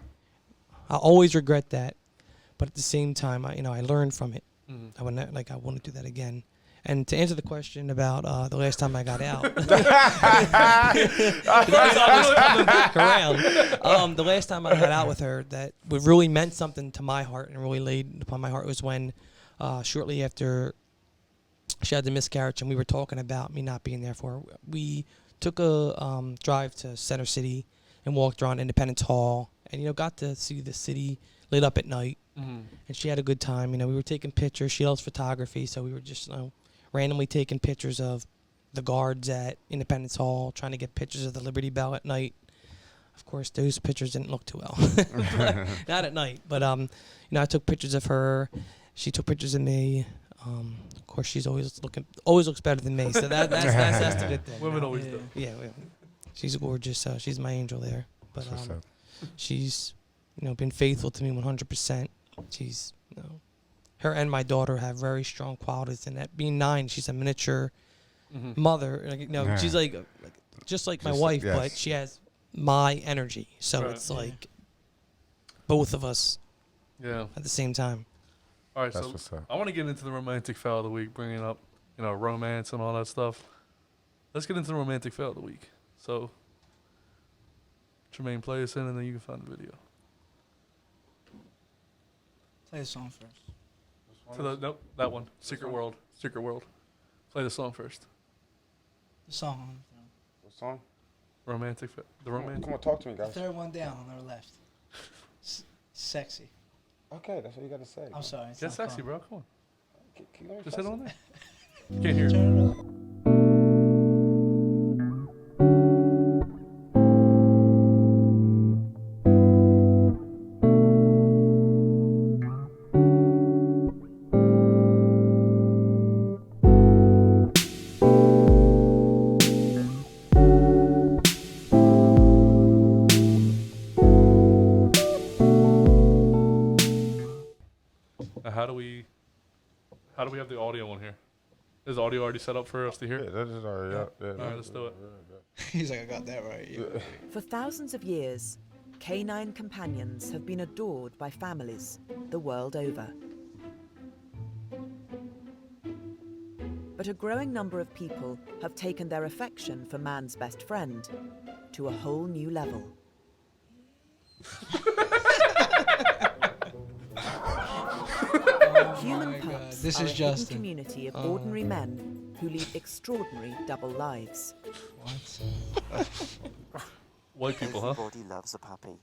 I always regret that. But at the same time, I learned from it. I would not, I want to do that again. And to answer the question about the last time I got out, the last time I got out with her, that what really meant something to my heart and really laid upon my heart was when shortly after she had the miscarriage and we were talking about me not being there for her, we took a drive to Center City and walked around Independence Hall and, got to see the city lit up at night. And she had a good time. We were taking pictures. She loves photography, so we were just randomly taking pictures of the guards at Independence Hall, trying to get pictures of the Liberty Bell at night. Of course, those pictures didn't look too well. Not at night. But, I took pictures of her. She took pictures of me. Of course, she's always looks better than me. So that's the good thing. Women always do. Yeah, she's gorgeous. She's my angel there. But she's, been faithful to me 100%. She's, her and my daughter have very strong qualities. And at being 9, she's a miniature mother. She's like just like my wife, but she has my energy. So it's like both of us. Yeah. At the same time. All right, so I want to get into the romantic fail of the week, bringing up, romance and all that stuff. Let's get into the romantic fail of the week. So, Tremaine, play us in, and then you can find the video. Play the song first. Nope, that one. Secret World. Play the song first. The song. What song? Romantic fail. The romantic. Come on, talk to me, guys. The third one down on our left. Sexy. Okay, that's what you gotta say. I'm sorry. Get sexy, bro. Come on. Just hit Just on there. Can't hear. Turn it up. How do we have the audio on here? Is the audio already set up for us to hear? Yeah, that is already up. Yeah, all right, let's do it. He's like, I got that right. Yeah. For thousands of years, canine companions have been adored by families the world over. But a growing number of people have taken their affection for man's best friend to a whole new level. Human pups This are is a hidden Justin. community of ordinary men who lead extraordinary double lives. What? White people, huh? Everybody loves a puppy.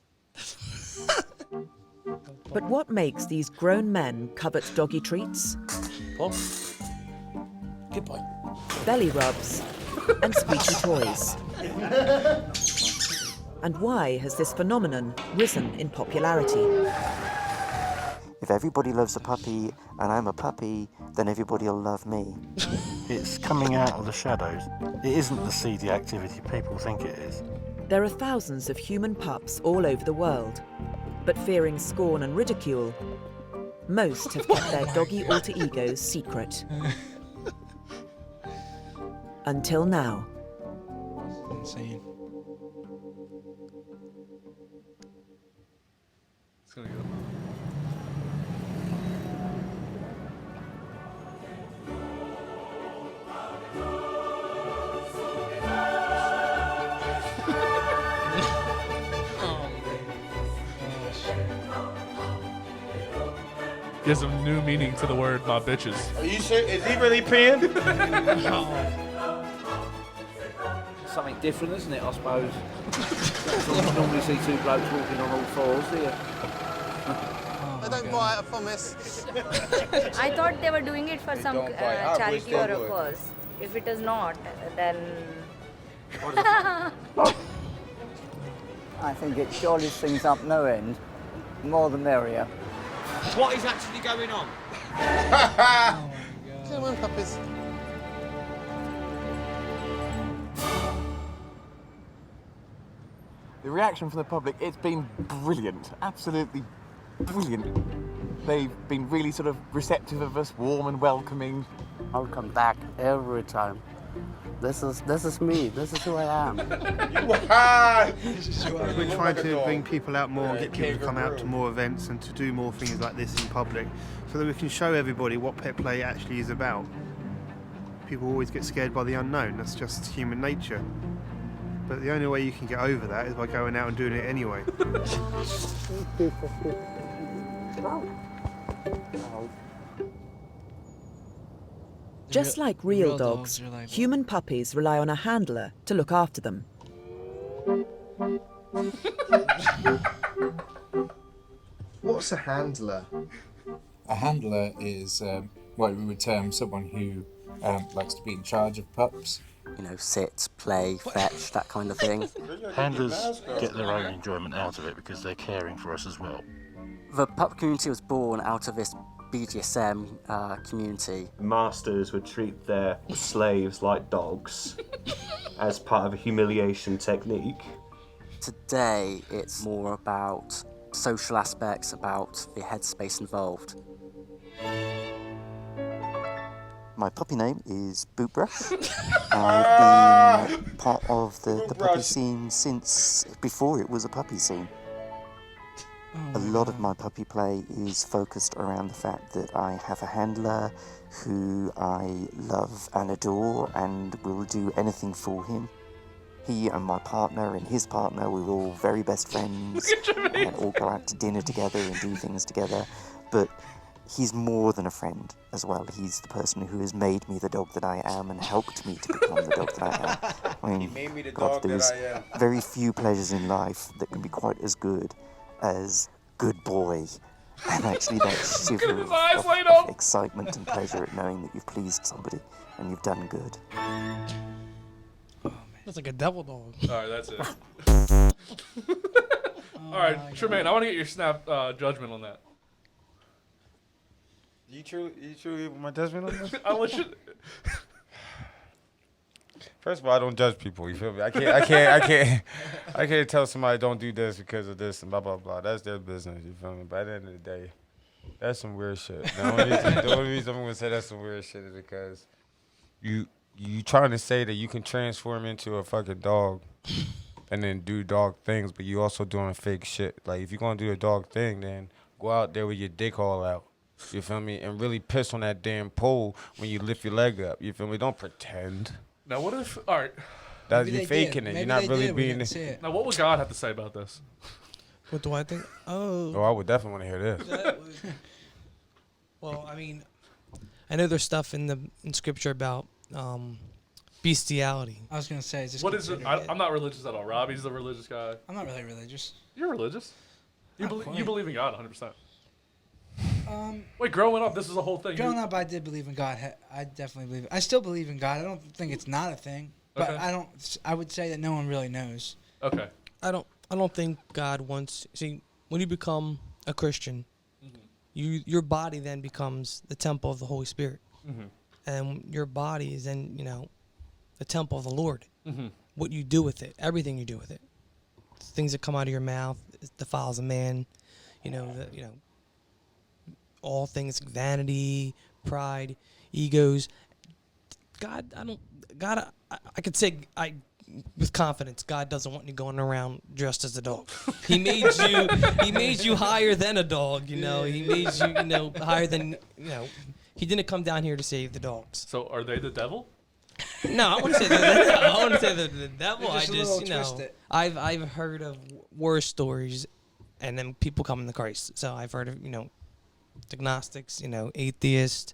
But what makes these grown men covet doggy treats? Good boy. Belly rubs and squeaky toys. And why has this phenomenon risen in popularity? If everybody loves a puppy and I'm a puppy, then everybody will love me. It's coming out of the shadows. It isn't the seedy activity people think it is. There are thousands of human pups all over the world, but fearing scorn and ridicule, most have kept their doggy alter egos secret. Until now. Insane. It's gonna go. Gives some new meaning to the word "my bitches." Are you sure? Is he really peeing? Something different, isn't it, I suppose? You normally see two blokes walking on all fours, do you? I don't buy it, I promise. I thought they were doing it for some charity or a cause. If it is not, then... I think it surely things up no end. More the merrier. What is actually going on? Come on, puppies. The reaction from the public, it's been brilliant, absolutely brilliant. They've been really sort of receptive of us, warm and welcoming. I'll come back every time. This is me. This is who I am. We're trying to bring people out more, get people to come out to more events and to do more things like this in public so that we can show everybody what pet play actually is about. People always get scared by the unknown. That's just human nature. But the only way you can get over that is by going out and doing it anyway. Just like real dogs, like human puppies rely on a handler to look after them. What's a handler? A handler is what we would term someone who likes to be in charge of pups. You know, sit, play, fetch, that kind of thing. Handlers get their own enjoyment out of it because they're caring for us as well. The pup community was born out of this BDSM community. Masters would treat their slaves like dogs as part of a humiliation technique. Today, it's more about social aspects, about the headspace involved. My puppy name is Bootbrush. I've been part of the puppy scene since before it was a puppy scene. A lot of my puppy play is focused around the fact that I have a handler who I love and adore and will do anything for him. He and my partner and his partner, we're all very best friends and all go out to dinner together and do things together. But he's more than a friend as well. He's the person who has made me the dog that I am and helped me to become the dog that I am. I mean, He made me the God, dog there's that I am. very few pleasures in life that can be quite as good as good boy. And actually that shiver of excitement and pleasure at knowing that you've pleased somebody and you've done good. That's like a devil dog. All right, that's it. All right, Tremaine, I want to get your snap judgment on that. You truly want my judgment on this? I want you. First of all, I don't judge people. You feel me? I can't tell somebody don't do this because of this and blah blah blah. That's their business. You feel me? But at the end of the day, that's some weird shit. The only reason I'm gonna say that's some weird shit is because you trying to say that you can transform into a fucking dog and then do dog things, but you also doing fake shit. Like if you're gonna do a dog thing, then go out there with your dick all out. You feel me? And really piss on that damn pole when you lift your leg up. You feel me? Don't pretend. Now, what if? All right. That's you faking it. You're not really being. Now, what would God have to say about this? What do I think? Oh, I would definitely want to hear this. Well, I mean, I know there's stuff in Scripture about bestiality. I was gonna say, is this What is it? I'm not religious at all. Robbie's the religious guy. I'm not really religious. You're religious. You believe in God 100%. Wait, growing up, this is a whole thing. Growing up, I did believe in God. I definitely believe. I still believe in God. I don't think it's not a thing, but Okay. I would say that no one really knows. Okay. I don't think God wants. See, when you become a Christian, your body then becomes the temple of the Holy Spirit, and your body is then the temple of the Lord. What you do with it, everything you do with it, things that come out of your mouth, defiles a man. All things vanity, pride, egos. God, I could say with confidence, God doesn't want you going around dressed as a dog. He made you higher than a dog, He made you, higher than, He didn't come down here to save the dogs. So are they the devil? No, I want to say I want to say the devil. They're just a little twisted. I've heard of war stories, and then people coming to Christ. So I've heard of agnostics, atheists,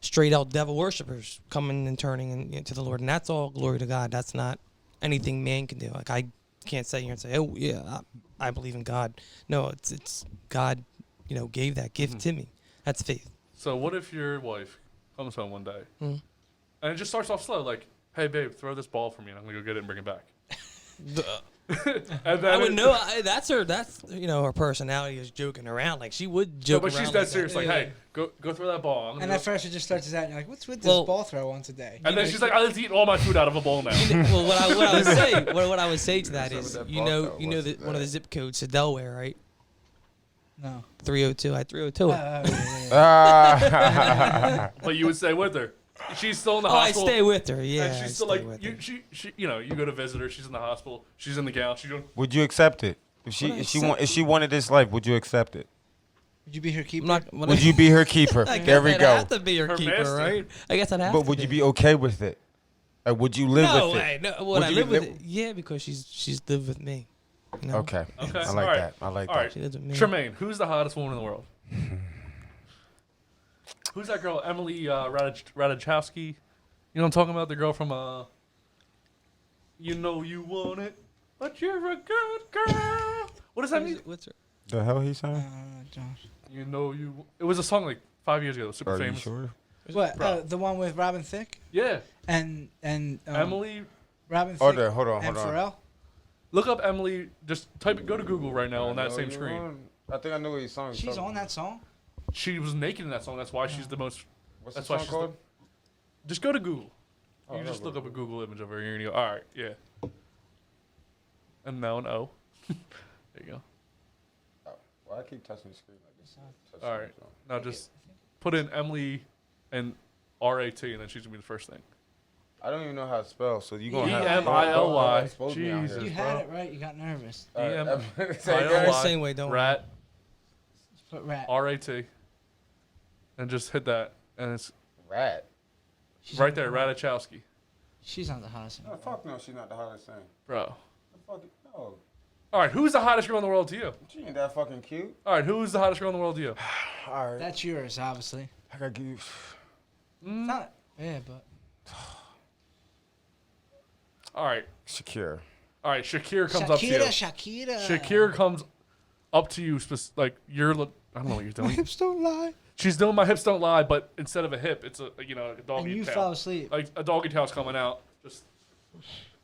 straight out devil worshippers coming and turning to the Lord, and that's all glory to God. That's not anything man can do. Like I can't sit here and say, oh yeah, I believe in God. No, it's God, gave that gift to me. That's faith. So what if your wife comes home one day and it just starts off slow, like, hey babe, throw this ball for me, and I'm gonna go get it and bring it back. And then I would know. That's her. That's her personality is joking around. Like she would joke around. But she's that serious. Like, hey, go throw that ball. And at first it just starts as that, and you're like, what's with this ball throw once a day? And then she's like, I'll eat all my food out of a bowl now. Well, what I would say to that is, one of the zip codes to Delaware, right? No. 302. I 302. But you would stay with her. She's still in the I hospital. stay with her. Yeah. And she's still like she you go to visit her. She's in the hospital. She's in the gown. She's going. Would you accept it if she wanted this life? Would you accept it? Would you be her keeper? Would you be her keeper? There we go. I have to be her keeper, master. Right? I guess I'd have to. But would you be okay with it? Like, would you live with it? No, would I live with it? Yeah, because she's lived with me. Okay. I like that. I like that. All right. Tremaine, who's the hottest woman in the world? Who's that girl? Emily Ratajkowski. You know what I'm talking about? The girl from You Know You Want It, but you're a good girl. What does that mean? What's her? The hell he saying? Josh. You know you. It was a song like 5 years ago. Super famous. You sure? What? The one with Robin Thicke? Yeah. And Emily. Robin Thicke. Hold on. Pharrell. Look up Emily. Just type it. Go to Google right now on that same screen. I think I know what your song is. She's on that song. she was naked in that song. That's why she's the most. What's that's the why song she's called? Just go to Google. Oh, You just no, look up a Google image of her and you go, all right, yeah. And now an O. There you go. Oh, well, I keep touching the screen like this. All right. Now just put in Emily and RAT, and then she's gonna be the first thing. I don't even know how to spell, so you gonna have EMILY. expose me out here. Jesus, You bro. had it right. You got nervous. Same way, don't worry. Rat. Just put rat. RAT. And just hit that, and it's Rat. She's right not there, the hottest. Ratachowski. She's not the hottest. No, fuck no, she's not the hottest thing. Bro. Fuck no. All right, who's the hottest girl in the world to you? She ain't that fucking cute. All right, who's the hottest girl in the world to you? All right. That's yours, obviously. I gotta give you. It's not. Yeah, but. All right. Shakira. All right, Shakira comes up to you. Shakira comes up to you, like you're. I don't know what you're doing. My hips don't lie. She's doing my hips don't lie, but instead of a hip, it's a a doggy And you tail. fell asleep. Like a doggy tail's coming out. Just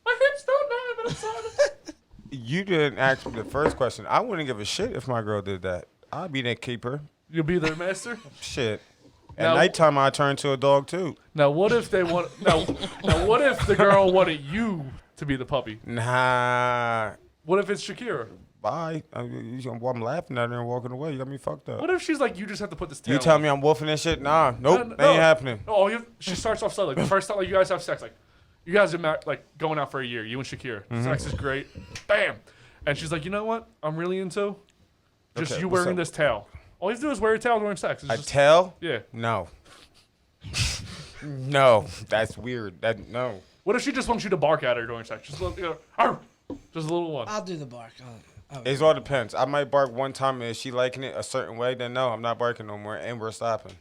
my hips don't lie, but I'm sorry. You didn't ask me the first question. I wouldn't give a shit if my girl did that. I'd be their keeper. You'll be their master. Shit. At Now- nighttime, I turn to a dog too. Now what if they want? Now what if the girl wanted you to be the puppy? Nah. What if it's Shakira? Bye. I'm laughing at her and walking away. You got me fucked up. What if she's like, you just have to put this tail? You tell on? me I'm wolfing and shit? Nah. Nope. No, That ain't happening. No, she starts off slow. Like the first time, like you guys have sex, like you guys are like going out for a year. You and Shakira, Mhm. sex is great. Bam, and she's like, you know what? I'm really into just Okay, you what's wearing up? this tail. All you have to do is wear a tail during sex. It's A just- tail? Yeah. No. No. That's weird. No. What if she just wants you to bark at her during sex? Just a little, "Arr!" Just a little one. I'll do the bark. It all depends. I might bark one time, and if she liking it a certain way, then no, I'm not barking no more, and we're stopping.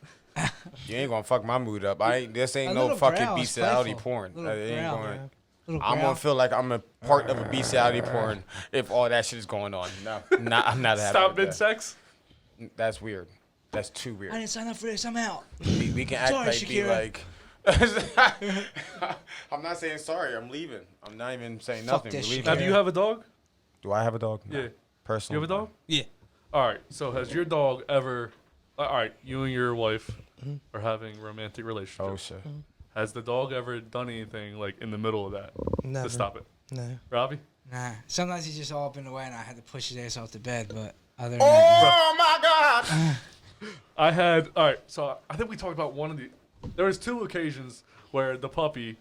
You ain't gonna fuck my mood up. This ain't A no little fucking growl is bestiality playful. porn. Little It ain't growl, going. yeah. Little I'm growl. gonna feel like I'm a part of a bestiality porn if all that shit is going on. No, I'm not happy. Stop with that. mid sex. That's weird. That's too weird. I didn't sign up for this. I'm out. We can act Sorry, like Shakira. be like. I'm not saying sorry. I'm leaving. I'm not even saying Fuck nothing. this We're shit. leaving. Have you have a dog? Do I have a dog? No. Yeah. Personally. You have a dog? Yeah. All right. So has your dog ever? All right. You and your wife are having a romantic relationship. Oh shit. Has the dog ever done anything like in the middle of that Never. to stop it? No. Robbie? Nah. Sometimes he's just all up in the way, and I had to push his ass off the bed. But other than Oh my god. I had all right. So I think we talked about one of the. There was 2 occasions where the puppy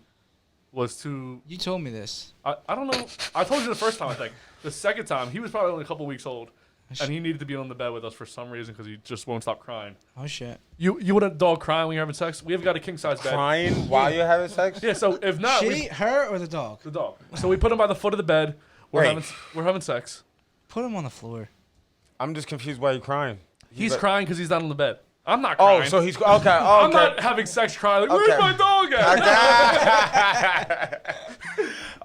was too. you told me this. I don't know. I told you the first time. I think the second time he was probably only a couple weeks old, and he needed to be on the bed with us for some reason because he just won't stop crying. Oh shit. You want a dog crying when you're having sex? We have got a king size bed. Crying while you're having sex? Yeah. So if not, She, her, or the dog? the dog. So we put him by the foot of the bed. We're Wait. having sex. Put him on the floor. I'm just confused why you're crying. He's like- crying because he's not on the bed. I'm not crying. Oh, so he's okay. Oh, okay. I'm not having sex crying. Like, where's Okay. my dog at?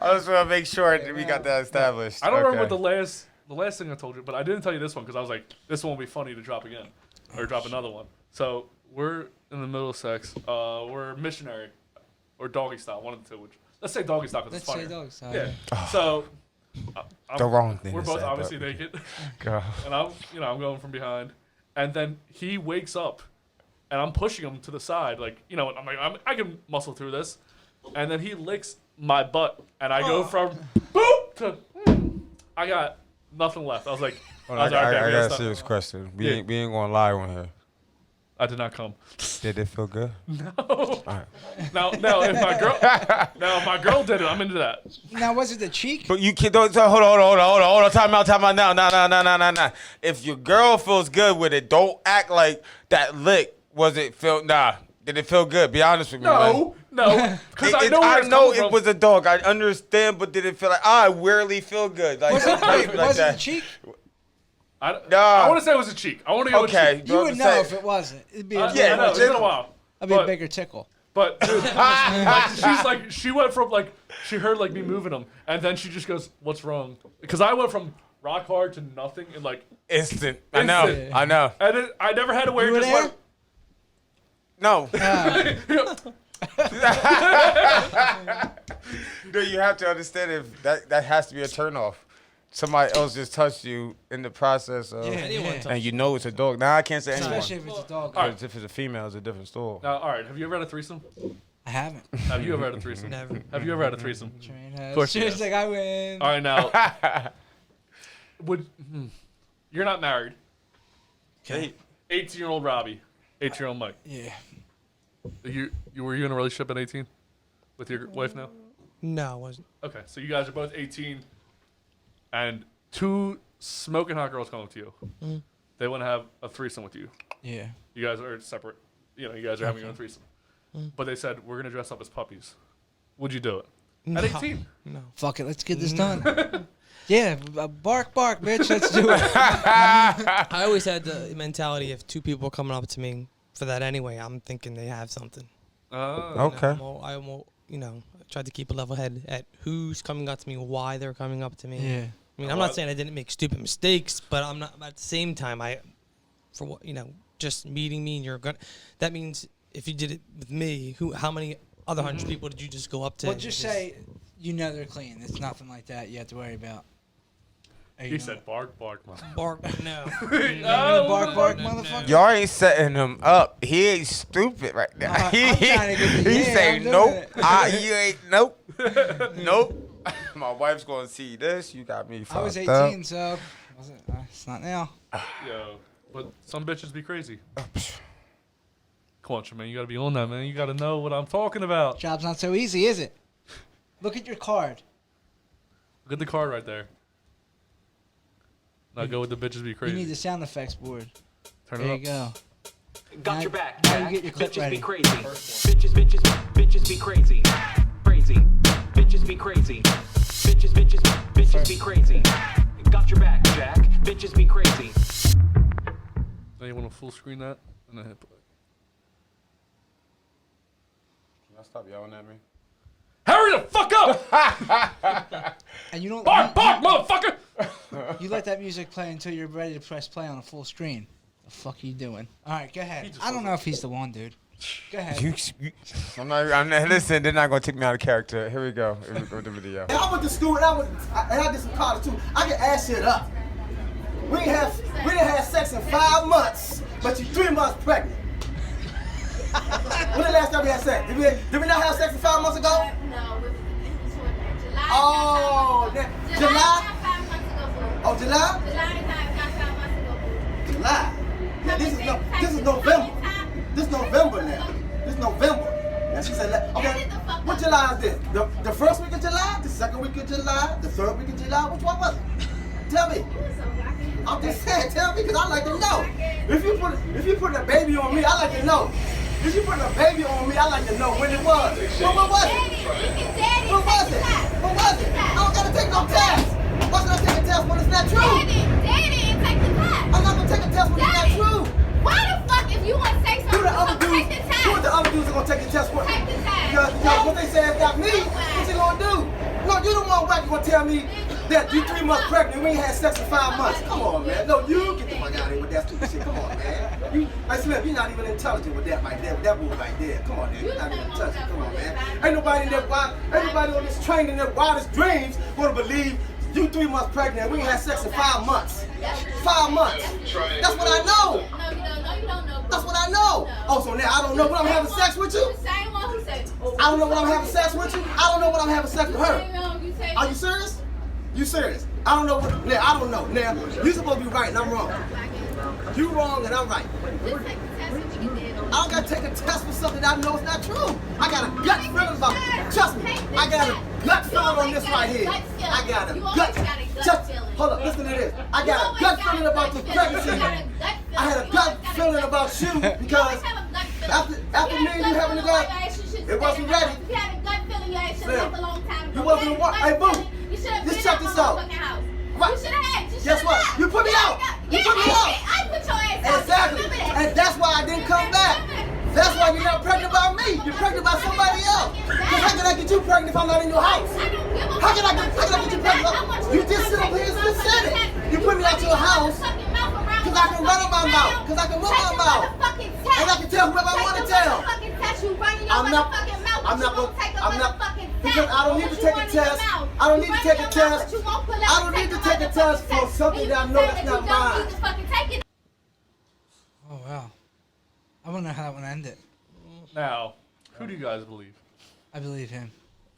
I just want to make sure that we got that established. I don't remember Okay. what the last thing I told you, but I didn't tell you this one because I was like, this one will be funny to drop again or drop another one. So we're in the middle of sex. We're missionary or doggy style, one of the two. Which let's say doggy style because it's Let's funnier. say doggy style, Yeah. yeah. So The wrong thing We're to both say, but- obviously naked, Go. and I'm going from behind, and then he wakes up, and I'm pushing him to the side, like I'm like I can muscle through this, and then he licks my butt, and I go from boop to I got nothing left. I was like, Hold on, okay, I we gotta got a stop. serious question. We Yeah. ain't gonna lie on here. I did not come. Did it feel good? No. All right. Now if my girl did it, I'm into that. Now, was it the cheek? But you can't. Hold on. Time out now. Nah. If your girl feels good with it, don't act like that lick Did it feel good? Be honest with me. No, because I know where it's I know coming it from. was a dog. I understand, but did it feel like I rarely feel good? Like, Was it, like was it that. the cheek? I want to say it was a cheek. I want to go with Okay. cheek. You would know if it wasn't. It'd be a I know, it's been a while. That'd be a But- bigger tickle. But dude, like, she went from like she heard like me moving him, and then she just goes, "What's wrong?" Because I went from rock hard to nothing in like Instant. I know. And I never had to wear You were just there? like. No. No, you have to understand if that has to be a turnoff. somebody else just touched you in the process of, and you know it's a dog. Now I can't say anyone. Especially if it's a dog. Because if it's a female, it's a different story. Now, all right. Have you ever had a threesome? I haven't. Have you ever had a threesome? Never. Have you ever had a threesome? Tremaine has. Of course you She's have. like, I win. All right, now. You're not married. Okay. 18-year-old Robby. 18-year-old Mike. Yeah. Were you in a relationship at 18 with your wife now? No, I wasn't. Okay, so you guys are both 18, and two smoking hot girls come up to you. Mhm. They want to have a threesome with you. Yeah. You guys are separate. You guys are having your own Okay. threesome. Mhm. But they said, we're going to dress up as puppies. Would you do it? No. At 18? No. Fuck it, let's get this done. Yeah, bark, bitch. Let's do it. I always had the mentality if two people are coming up to me for that anyway, I'm thinking they have something. Okay. I tried to keep a level head at who's coming up to me, why they're coming up to me. Yeah. I mean, I'm not saying I didn't make stupid mistakes, but I'm not. At the same time, just meeting me and you're gonna. That means if you did it with me, how many other 100 people did you just go up to? Well, just say they're clean. It's nothing like that you have to worry about. He said bark, motherfucker. Bark, no. Bark, motherfucker. Y'all ain't setting him up. He ain't stupid right now. I'm trying to get the he yeah, say I'm doing nope. it. You ain't nope. Nope. My wife's gonna see this. You got me fucked I was 18, up. so it's not now. Yo, but some bitches be crazy. Come on, Tremaine, you gotta be on that, man. You gotta know what I'm talking about. Job's not so easy, is it? Look at your card. Look at the card right there. Now go with the bitches be crazy. You need the sound effects board. Turn there it you go. Got your back. Now you get your clip Bitches ready. be crazy. Bitches be crazy. Crazy. Bitches be crazy. Bitches be crazy. Got your back, Jack. Bitches be crazy. Now you want to full screen that and then hit play. Can y'all stop yelling at me? Hurry the fuck up! And you don't bark, motherfucker! You let that music play until you're ready to press play on a full screen. The fuck are you doing? All right, go ahead. I don't know if he's the one, dude. Go ahead. I'm not. Listen, they're not gonna take me out of character. Here we go. Here we go with the video. And I went to school and I did some college too. I can ass shit up. We didn't have sex in 5 months, but you 3 months pregnant. When the last time we had sex? Did we not have sex 5 months ago? No, it was July. Oh, July? Oh, July? July. Yeah, this is November. This is November now. This is November. And she said, okay, what July is this? The first week of July? The second week of July? The third week of July? Which one was it? Tell me. I'm just saying, tell me, because I like to know. If you put a baby on me, I like to know. If you put a baby on me, I like to know when it was. What was it? What was it? What was it? I don't gotta take no test. Why should I take a test when it's not true? Daddy, take the test. I'm not gonna take a test when it's not true. Why the fuck, if you want to say something, take the test. Who the other dudes are gonna take the test for? Take the test. Because what they say has got me, what you gonna do? No, you the one whack gonna tell me that you 3 months pregnant, we ain't had sex in 5 months. Come on, man. No, you get the fuck out of here with that stupid shit. Come on, man. Hey, Slim, you're not even intelligent with that right there, with that move right there. Come on, man. You're not even intelligent. Come on, man. Ain't nobody on this train in their wildest dreams gonna believe you 3 months pregnant, we ain't had sex in 5 months. 5 months. That's what I know. No, you don't know. That's what I know. Oh, so now I don't know when I'm having sex with you? The same one who said, I don't know when I'm having sex with you? I don't know when I'm having sex with her. Are you serious? You serious? I don't know what, now I don't know. Now, you supposed to be right and I'm wrong. You wrong and I'm right. I don't gotta take a test for something that I know is not true. I got a gut feeling about it. Trust me, I got a gut feeling on this right here. I got a gut. Hold up, listen to this. I got a gut feeling about this pregnancy. I had a gut feeling about you because after me and you having a gut, it wasn't ready. You had a gut feeling your ass should have left a long time ago. You wasn't one. Hey, boo. Just check this out. Right. You should have had. Guess what? You put me out. You put me out. I put your ass out. Exactly. And that's why I didn't come back. That's why you're not pregnant by me. You're pregnant by somebody else. Because how can I get you pregnant if I'm not in your house? How can I get you pregnant? You just sit up here and just said it. You put me out your house because I can run in my mouth. Because I can run my mouth. And I can tell whoever I want to tell. I'm I'm not gonna. I'm not. Because I don't need to take a test. I don't need to take a test. I don't need to take a test for something that I know that's not mine. Oh wow. I wonder how that one ended. Now, who do you guys believe? I believe him.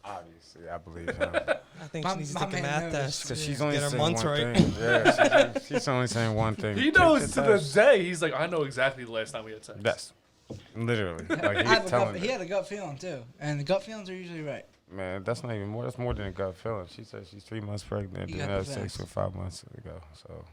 Obviously, I believe him. I think she needs to take a math test. Because she's to only get her saying months one right. thing. Yeah, she's only saying one thing. He knows to this day. He's like, I know exactly the last time we had sex. Yes. Literally. Like, He he's telling he had a gut feeling too, and the gut feelings are usually right. Man, that's not even more. That's more than a gut feeling. She said she's 3 months pregnant. You Didn't got have the sex facts. with 5 months ago. So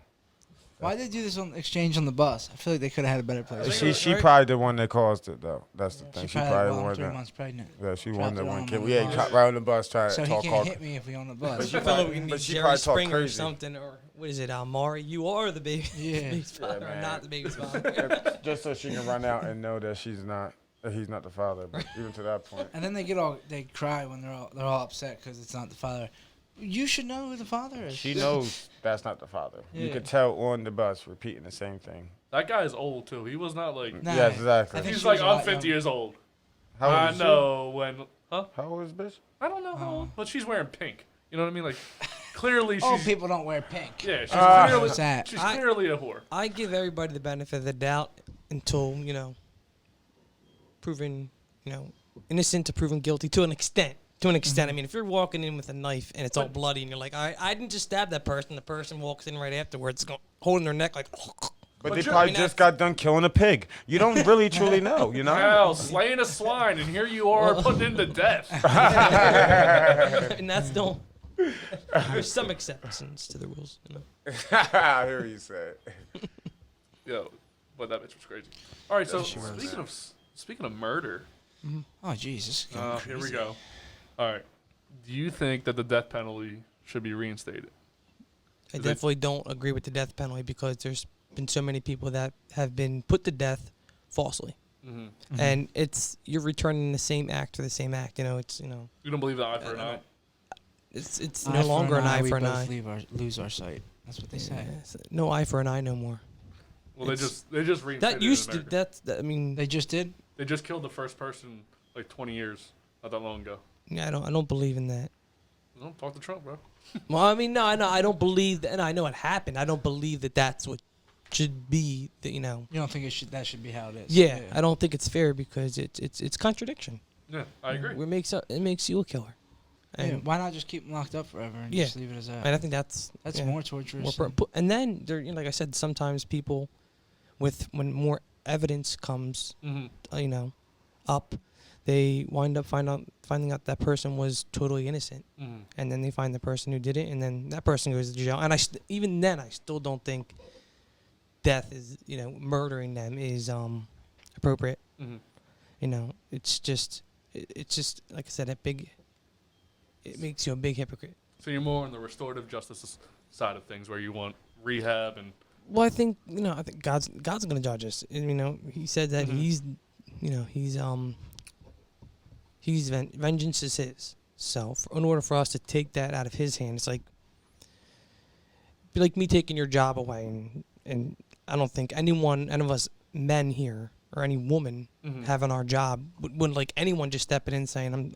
Why did they do this on exchange on the bus? I feel like they could have had a better place. she probably the one that caused it though. That's the thing. She probably the well, one 3 that. months pregnant. Yeah, she Dropped won the it one on kid. the Yeah, bus. he right on the bus trying So to he talk can't hard. hit me if we on the bus. But she I feel like probably, we need but she Jerry probably talk Springer or crazy. something, or what is it, Maury? You are the baby. Yeah. baby's father, or man. not the baby's father. Just so she can run out and know that she's not. That he's not the father. But even to that point. And then they cry when they're all upset because it's not the father. You should know who the father is. She knows that's not the father. You Yeah. could tell on the bus repeating the same thing. That guy is old too. He was not like. Nah, Yes, exactly. I think He's she was like, a I'm lot 50 younger. years old. How old I is she? know when. Huh? How old is this bitch? I don't know how old, but she's wearing pink. You know what I mean? Like, clearly Old she's. people don't wear pink. Yeah, she's What's that? clearly a whore. I give everybody the benefit of the doubt until, proven, innocent to proven guilty to an extent. To an extent. I mean, if you're walking in with a knife and it's all bloody and you're like, all right, I didn't just stab that person. The person walks in right afterwards, holding their neck like. But they probably just got done killing a pig. You don't really truly know, you know? Wow, slaying a swine, and here you are putting him to death. And that's no. There's some exceptions to the rules. I hear what you said. Yo, but that bitch was crazy. All right, so She was. speaking of murder. Oh Jesus. Here we go. All right. Do you think that the death penalty should be reinstated? I definitely don't agree with the death penalty because there's been so many people that have been put to death falsely. Mhm. And you're returning the same act for the same act. It's You don't believe the eye for an eye? It's no longer an eye for an eye. We lose our sight. That's what they say. No eye for an eye no more. Well, they just reinstated that used it to in America. I mean they just did. They just killed the first person like 20 years not that long ago. Yeah, I don't believe in that. No, talk to Trump, bro. Well, I mean, no, I don't believe that, and I know it happened. I don't believe that that's what should be. You don't think that should be how it is? Yeah, I don't think it's fair because it's contradiction. Yeah, I agree. It makes you a killer. Yeah, why not just keep them locked up forever and just leave it as that? And I think that's more torturous. And then like I said, sometimes people, when more evidence comes, up, they wind up finding out that person was totally innocent, and then they find the person who did it, and then that person goes to jail. And even then, I still don't think death is murdering them is appropriate. It's just like I said, it makes you a big hypocrite. So you're more on the restorative justice side of things, where you want rehab and. Well, I think God's going to judge us. And, He said that vengeance is His. So in order for us to take that out of His hand, it's like be like me taking your job away, and I don't think any of us men here or any woman having our job wouldn't like anyone just stepping in saying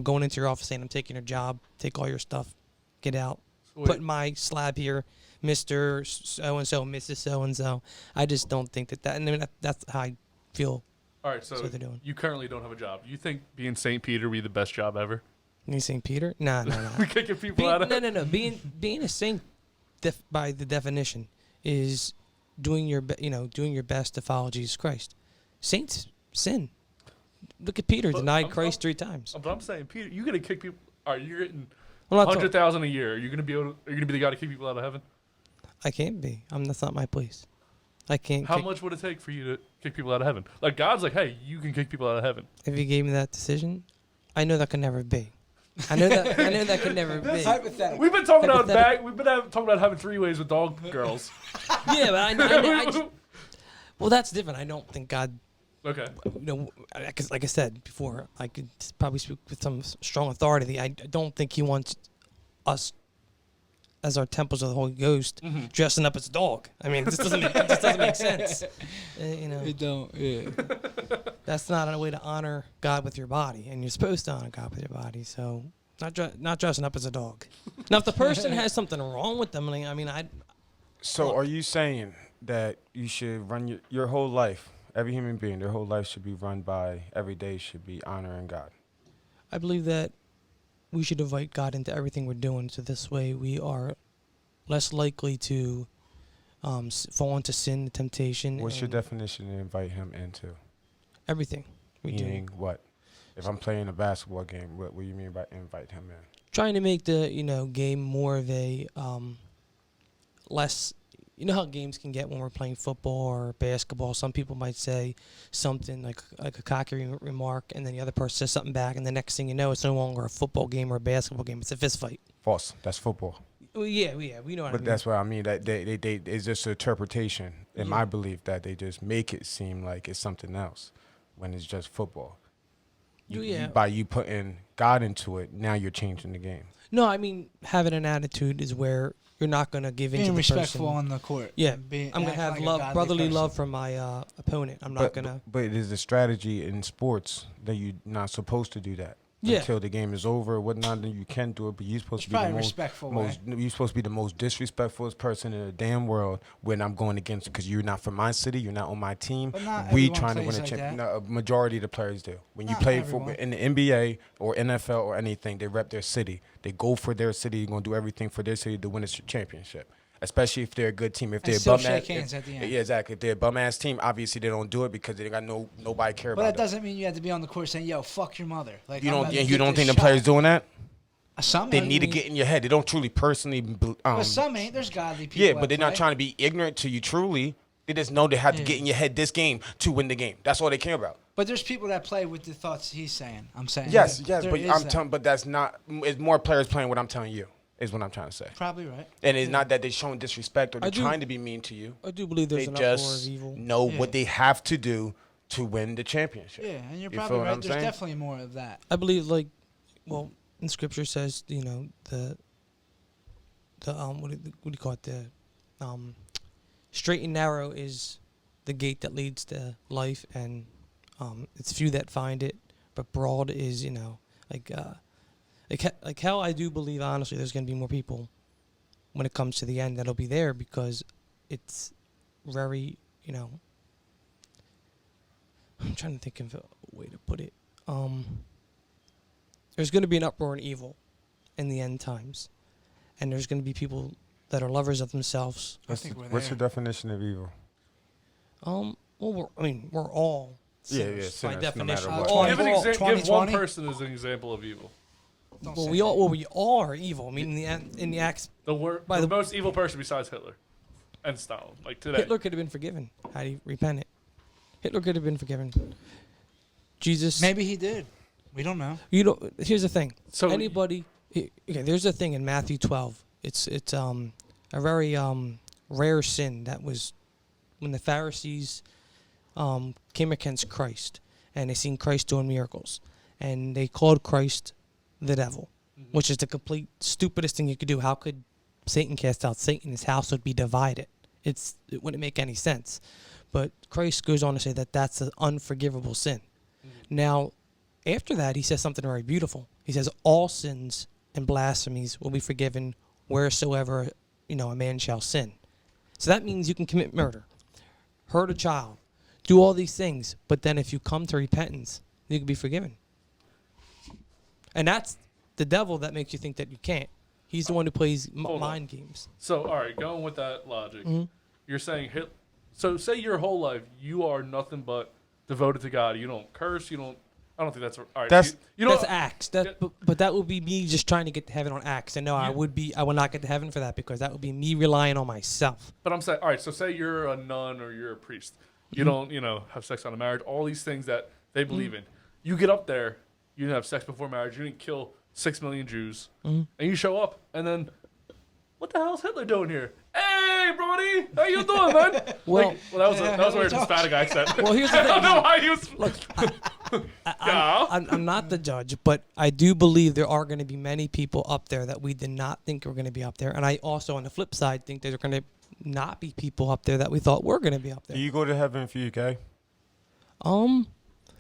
going into your office saying I'm taking your job, take all your stuff, get out, put my slab here. Mr. So-and-so, Mrs. So-and-so. I just don't think that and I mean, that's how I feel. All right, so that's what they're doing. You currently don't have a job. You think being St. Peter would be the best job ever? Being St. Peter? No. We kicking people out of it? No. Being a saint, by the definition, is doing your best to follow Jesus Christ. Saints sin. Look at Peter, denied Christ 3 times. But I'm saying, Peter, you're gonna kick people. All right, you're getting I'm not 100,000 a year. Are you gonna be the guy to kick people out of heaven? I can't be. That's not my place. I can't. How much would it take for you to kick people out of heaven? Like God's like, hey, you can kick people out of heaven. If He gave me that decision, I know that could never be. I know that could never be. Hypothetical. We've been talking about talking about having 3-ways with dog girls. Yeah, but I just, well, that's different. I don't think God. Okay. Because like I said before, I could probably speak with some strong authority. I don't think He wants us as our temples of the Holy Ghost, dressing up as a dog. I mean, it just doesn't make sense. You know, It don't. Yeah. that's not a way to honor God with your body, and you're supposed to honor God with your body. So, not dressing up as a dog. Now, if the person has something wrong with them, I mean, So are you saying that you should run your whole life, every human being, their whole life should be run by, every day should be honoring God? I believe that we should invite God into everything we're doing, so this way we are less likely to fall into sin, temptation. What's your definition to invite him into? Everything we do. Meaning what? If I'm playing a basketball game, what do you mean by invite him in? Trying to make the game more of a less. You know how games can get when we're playing football or basketball. Some people might say something like a cocky remark, and then the other person says something back, and the next thing you know, it's no longer a football game or a basketball game. It's a fist fight. False. That's football. Well, yeah, we know what I mean. But that's what I mean. That they it's just an interpretation, in my belief, that they just make it seem like it's something else when it's just football. By you putting God into it, now you're changing the game. No, I mean, having an attitude is where you're not going to give in to the person. Being respectful on the court. Yeah, I'm going to have brotherly love from my opponent. I'm not going to. But it is a strategy in sports that you're not supposed to do that. Yeah. Until the game is over or whatnot, then you can do it. But you're supposed to be the most you're supposed to be the most disrespectful person in the damn world when I'm going against you, because you're not from my city, you're not on my team. But not we everyone trying to plays win a like championship. that. No, a majority of the players do. When you Not play everyone. in the NBA or NFL or anything, they rep their city. They go for their city. You're gonna do everything for their city to win a championship. Especially if they're a good team. If they're still bum ass, shake hands at the end. yeah, exactly. If they're a bum ass team, obviously they don't do it because they got nobody care But about that them. doesn't mean you have to be on the court saying, "Yo, fuck your mother." Like You I'm don't about to you get don't this think the players shot. doing that? Some They ain't. need to get in your head. They don't truly personally. But some ain't. There's godly people. Yeah, that but they're not play. trying to be ignorant to you truly. They just know they have to get in your head this game to win the game. That's all they care about. But there's people that play with the thoughts he's saying. I'm saying. Yes, There but is I'm that. telling. But that's not. It's more players playing what I'm telling you. Is what I'm trying to say. Probably right. And it's not that they're showing disrespect or they're I do- trying to be mean to you. I do believe there's They an uproar of just evil. know Yeah. what they have to do to win the championship. Yeah, and you're You probably feel what right. I'm There's saying? definitely more of that. I believe, in Scripture says, the what do you call it? The straight and narrow is the gate that leads to life, and it's few that find it. But broad is, like hell. I do believe honestly, there's going to be more people when it comes to the end that'll be there because it's very, I'm trying to think of a way to put it. There's going to be an uproar and evil in the end times, and there's going to be people that are lovers of themselves. What's your definition of evil? Well, we're all sinners by sinners, no definition. matter We're what. all- Give one person as an example of evil. we all are evil. I mean, in the acts. The most evil person besides Hitler and Stalin, like today. Hitler could have been forgiven had he repented. Hitler could have been forgiven. Jesus. Maybe he did. We don't know. Here's the thing. So anybody. Okay. There's a thing in Matthew 12. It's a very rare sin that was when the Pharisees came against Christ and they seen Christ doing miracles, and they called Christ the devil, which is the complete stupidest thing you could do. How could Satan cast out Satan? His house would be divided. It wouldn't make any sense. But Christ goes on to say that that's an unforgivable sin. Now, after that, he says something very beautiful. He says, all sins and blasphemies will be forgiven wheresoever, a man shall sin. So that means you can commit murder, hurt a child, do all these things. But then if you come to repentance, you can be forgiven. And that's the devil that makes you think that you can't. He's the one who plays mind games. So, all right, going with that logic, Mhm. you're saying So say your whole life you are nothing but devoted to God. You don't curse. You don't. I don't think that's all right. That's you don't. that's acts. But that would be me just trying to get to heaven on acts. And no, I would not get to heaven for that because that would be me relying on myself. But I'm saying, all right. So say you're a nun or you're a priest. You don't, have sex on a marriage. All these things that they believe in. You get up there. You didn't have sex before marriage. You didn't kill 6 million Jews. And you show up, and then, what the hell's Hitler doing here? Hey, Brody, how you doing, man? Well, that was a weird Hispanic accent. Well, here's the I don't thing. know why he was. I'm not the judge, but I do believe there are going to be many people up there that we did not think were going to be up there. And I also, on the flip side, think there's going to not be people up there that we thought were going to be up there. Do you go to heaven if you're gay?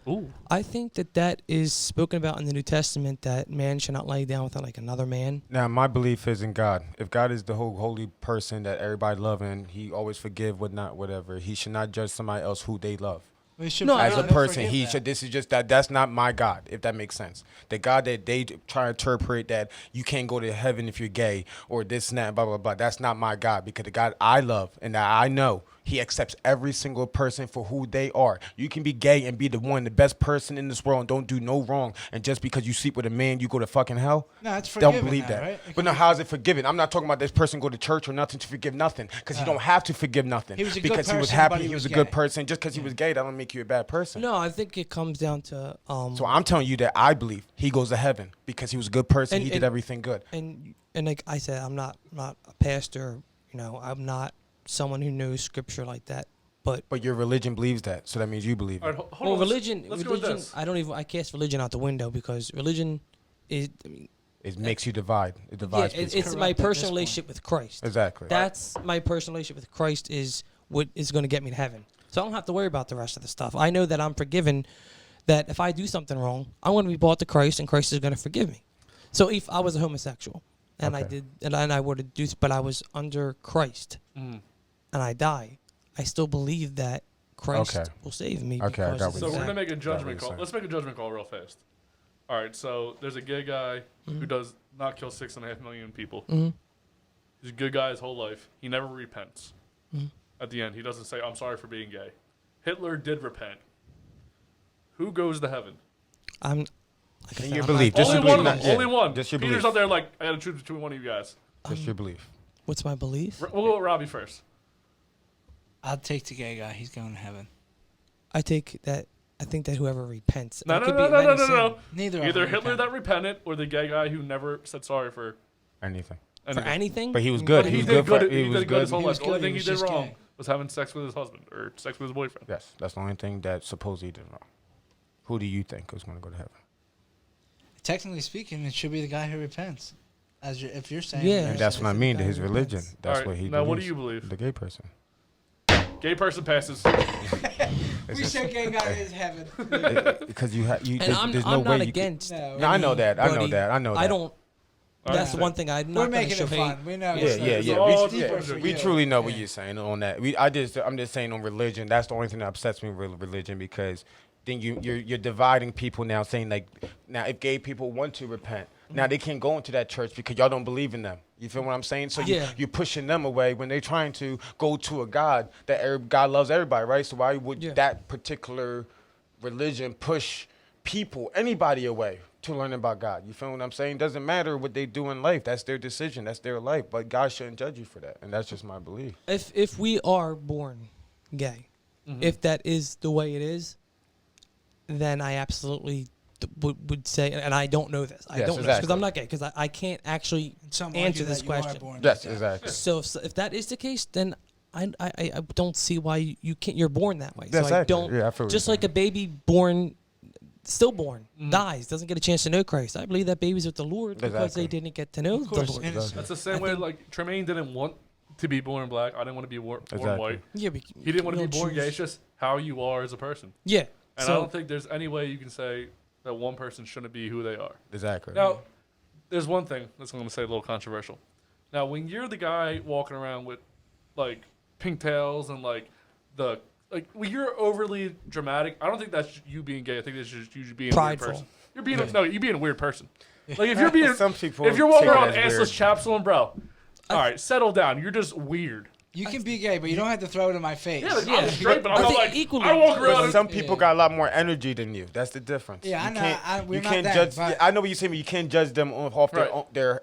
Ooh. I think that is spoken about in the New Testament, that man should not lay down with like another man. Now, my belief is in God. If God is the whole holy person that everybody love and he always forgive, whatever, he should not judge somebody else who they love. As a person, he should. This is just that's not my God, if that makes sense. The God that they try to interpret that you can't go to heaven if you're gay or this and that, blah blah blah. That's not my God, because the God I love and that I know, he accepts every single person for who they are. You can be gay and be the best person in this world and don't do no wrong, and just because you sleep with a man, you go to fucking hell. No, it's forgiven. Don't believe that. Right? But no, how is it forgiven? I'm not talking about this person go to church or nothing to forgive nothing, because you don't have to forgive nothing. He was a good because he was person, happy, but he he was was a good gay. person. Just because he was gay, that don't make you a bad person. No, I think it comes down to. So I'm telling you that I believe he goes to heaven because he was a good person. He did everything good. And like I said, I'm not a pastor. You know, I'm not someone who knows scripture like that. But your religion believes that, so that means you believe it. All right, hold well, on, religion. let's go with Religion. this. I cast religion out the window, because religion is. I mean, it makes you divide. It divides yeah, people. it's my personal relationship with Christ. Exactly. That's my personal relationship with Christ is what is going to get me to heaven. So I don't have to worry about the rest of the stuff. I know that I'm forgiven. That if I do something wrong, I'm going to be brought to Christ, and Christ is going to forgive me. So if I was a homosexual and I were to do, but I was under Christ, and I die, I still believe that Christ will save me. Okay, I got what So you're we're gonna saying. make a judgment Got what call. Let's make a judgment call real fast. All right, so there's a gay guy who does not kill 6.5 million people. He's a good guy his whole life. He never repents. At the end, he doesn't say, "I'm sorry for being gay." Hitler did repent. Who goes to heaven? In your belief. Just Only your one belief. of them. Only one. Just your Peter's belief. out there like, I gotta choose between one of you guys. Just your belief. What's my belief? We'll go with Robbie first. I'll take the gay guy. He's going to heaven. I think that whoever repents. No. Neither. Either of them Hitler repent. that repented or the gay guy who never said sorry for anything. For anything? But he was good. He was good. He did good his whole life. The only thing he was did just wrong gay. was having sex with his husband or sex with his boyfriend. Yes, that's the only thing that supposedly he did wrong. Who do you think is going to go to heaven? Technically speaking, it should be the guy who repents. If you're saying, Yeah. And that's what I mean. His religion. That's All right, what he. now, what do believes. you believe? The gay person. Gay person passes. We said gay guy is heaven. Because you have you. And There's I'm no not way you against. No, I know that. I know anybody. that. I know that. I don't. That's the one thing I'm not We're gonna making show it hate. fun. We know. We truly know what you're saying on that. I'm just saying on religion. That's the only thing that upsets me with religion, because then you're dividing people now, saying like, now if gay people want to repent, now they can't go into that church because y'all don't believe in them. You feel what I'm saying? So you're pushing them away when they're trying to go to a God that God loves everybody, right? So why would that particular religion push people, anybody away to learn about God? You feel what I'm saying? Doesn't matter what they do in life. That's their decision. That's their life. But God shouldn't judge you for that. And that's just my belief. If we are born gay, if that is the way it is, then I absolutely would say, and I don't know this. I don't know this because I'm not gay, because I can't actually answer this question. Yes, exactly. So if that is the case, then I don't see why you can't. You're born that way. That's so I accurate. don't. Yeah, I feel what just you're like a baby stillborn, dies, doesn't get a chance to know Christ. I believe that baby's with the Lord because they didn't get to know the Lord. That's the same way like Tremaine didn't want to be born black. I didn't want to be born white. Yeah, but he didn't want to you be don't born gay. choose. It's just how you are as a person. Yeah. And So- I don't think there's any way you can say that one person shouldn't be who they are. Exactly. Now, there's one thing that's I'm going to say a little controversial. Now, when you're the guy walking around with like pigtails and when you're overly dramatic, I don't think that's you being gay. I think that's just you being Prideful. a weird person. You're being you being a weird person. Like if you're being Some people if you're walking take it around as assless weird. chaps on, bro. All right, settle down. You're just weird. You can be gay, but you don't have to throw it in my face. Yeah, like, I'm straight, but I'm I not think like equally. I walk around. But some people got a lot more energy than you. That's the difference. Yeah, I You know. can't- We're you not can't that, judge. but- I know what you're saying, but you can't judge them off their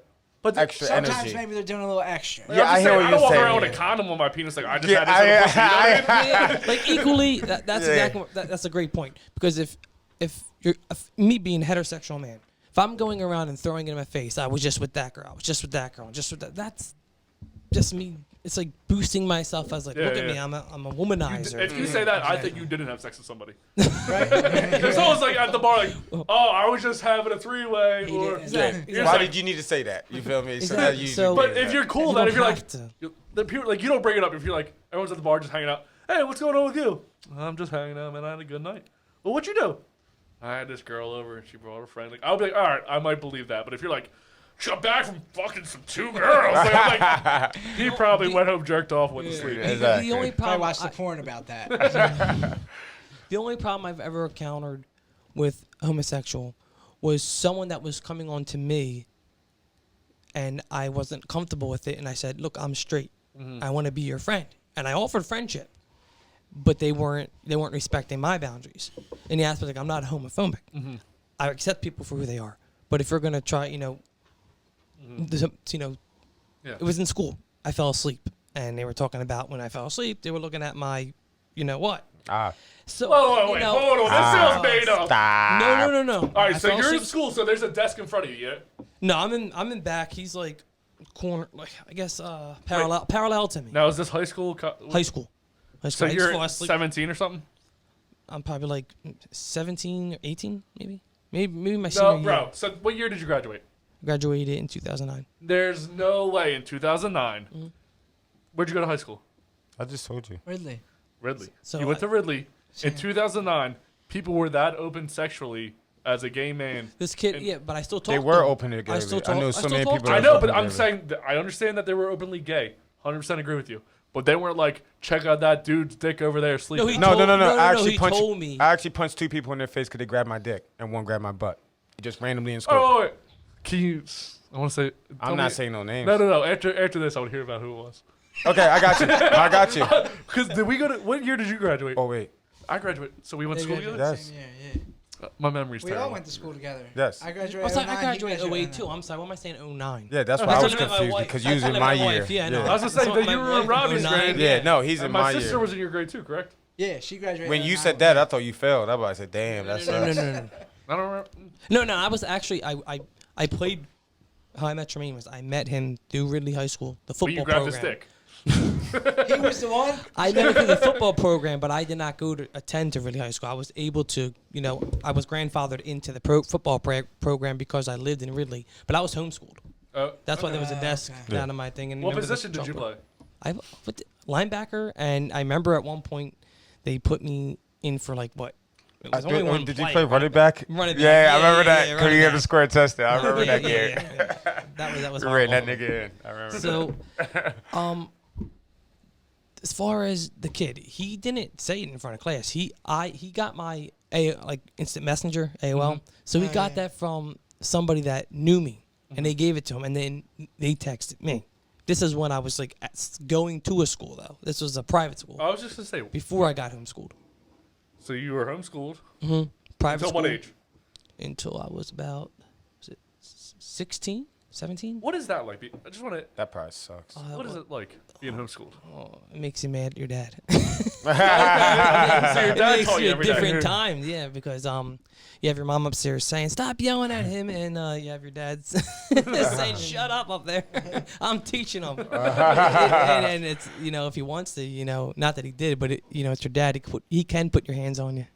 extra Sometimes energy. maybe they're doing a little extra. Yeah, I hear what I you're don't walk saying. around with a condom on my penis like I just Yeah, had this. in a pussy, you know what I mean? Like equally, that's exactly that's a great point, because if me being a heterosexual man, if I'm going around and throwing it in my face, I was just with that girl, I was just with that girl, just with that. That's just me it's like boosting myself as like, Yeah, look at yeah. me, I'm a womanizer. If you say that, I think you didn't have sex with somebody. Right? If someone's like at the bar, like, oh, I was just having a three-way, or Why did you need to say that? You feel me? So that usually but if you're cool, then if you're like, to. the people like you don't bring it up. If you're like, everyone's at the bar just hanging out. Hey, what's going on with you? I'm just hanging out, man. I had a good night. Well, what'd you do? I had this girl over and she brought her friend. Like, I'll be like, all right, I might believe that. But if you're like, got back from fucking some 2 girls, like, I'm like, he probably went home, jerked off, went to sleep. The only problem I watched the porn about that. The only problem I've ever encountered with homosexual was someone that was coming on to me, and I wasn't comfortable with it, and I said, "Look, I'm straight. I want to be your friend," and I offered friendship, but they weren't respecting my boundaries. And the aspect like, I'm not homophobic. I accept people for who they are, but if you're gonna try, it was in school. I fell asleep, and they were talking about when I fell asleep. They were looking at my, what? So Wait, hold on. This sounds made up. No. All right, so you're in school, so there's a desk in front of you, yeah? No, I'm in back. He's like corner, like I guess parallel to me. Now, is this high school? High school. So you're 17 or something? I'm probably like 17 or 18, maybe. Maybe my senior year. No, bro. So what year did you graduate? Graduated in 2009. There's no way in 2009. Where'd you go to high school? I just told you. Ridley. So you went to Ridley. In 2009, people were that open sexually as a gay man. This kid, but I still talk. They were openly gay. I know so many people. I know, but I'm saying that I understand that they were openly gay. 100% agree with you. But they weren't like, check out that dude's dick over there sleeping. No. I actually told me. I actually punched 2 people in their face because they grabbed my dick and one grabbed my butt. Just randomly in school. Oh, wait. Can you? I want to say. I'm not saying no names. No. After this, I would hear about who it was. Okay, I got you. Because did we go to? What year did you graduate? Oh wait, I graduated. So we went to school together. Yes. My memory's We terrible. all went to school together. Yes. I graduated. I graduated 08 too. I'm sorry. What am I saying? 09. Yeah, that's why I was confused because you was in my year. Yeah, no. I was just saying that you were in Robby's grade. Yeah, no, he's in my year. My sister was in your grade too, correct? Yeah, she graduated. When you said that, I thought you failed. I said, damn, that's No. I don't remember. No. I was actually I played. How I met Tremaine was I met him through Ridley High School, the football program. But you grabbed his dick. He was the one. I met him through the football program, but I did not go to attend to Ridley High School. I was able to, I was grandfathered into the football program because I lived in Ridley, but I was homeschooled. That's why there was a desk down in my thing. And what position did you play? I linebacker, and I remember at one point they put me in for like what? It was only one did play, you play running back? Running back. Yeah, I remember that. Yeah, Because you had to score a touchdown. I remember that game. Yeah. That was we ran that nigga in. I remember so, as far as the kid, he didn't say it in front of class. He got my instant messenger AOL. So he got that from somebody that knew me, and they gave it to him, and then they texted me. This is when I was like going to a school though. This was a private school. I was just gonna say before I got homeschooled. So you were homeschooled? Mm-hmm. Private Until school. what age? Until I was about 16, 17. What is that like? I just want to. That probably sucks. What is it like being homeschooled? Oh, it makes you mad at your dad. So your dad It makes taught you you a every day. different time, yeah, because you have your mom upstairs saying stop yelling at him, and you have your dad saying shut up there. I'm teaching him, and it's if he wants to, not that he did, but it's your dad. He can put your hands on you.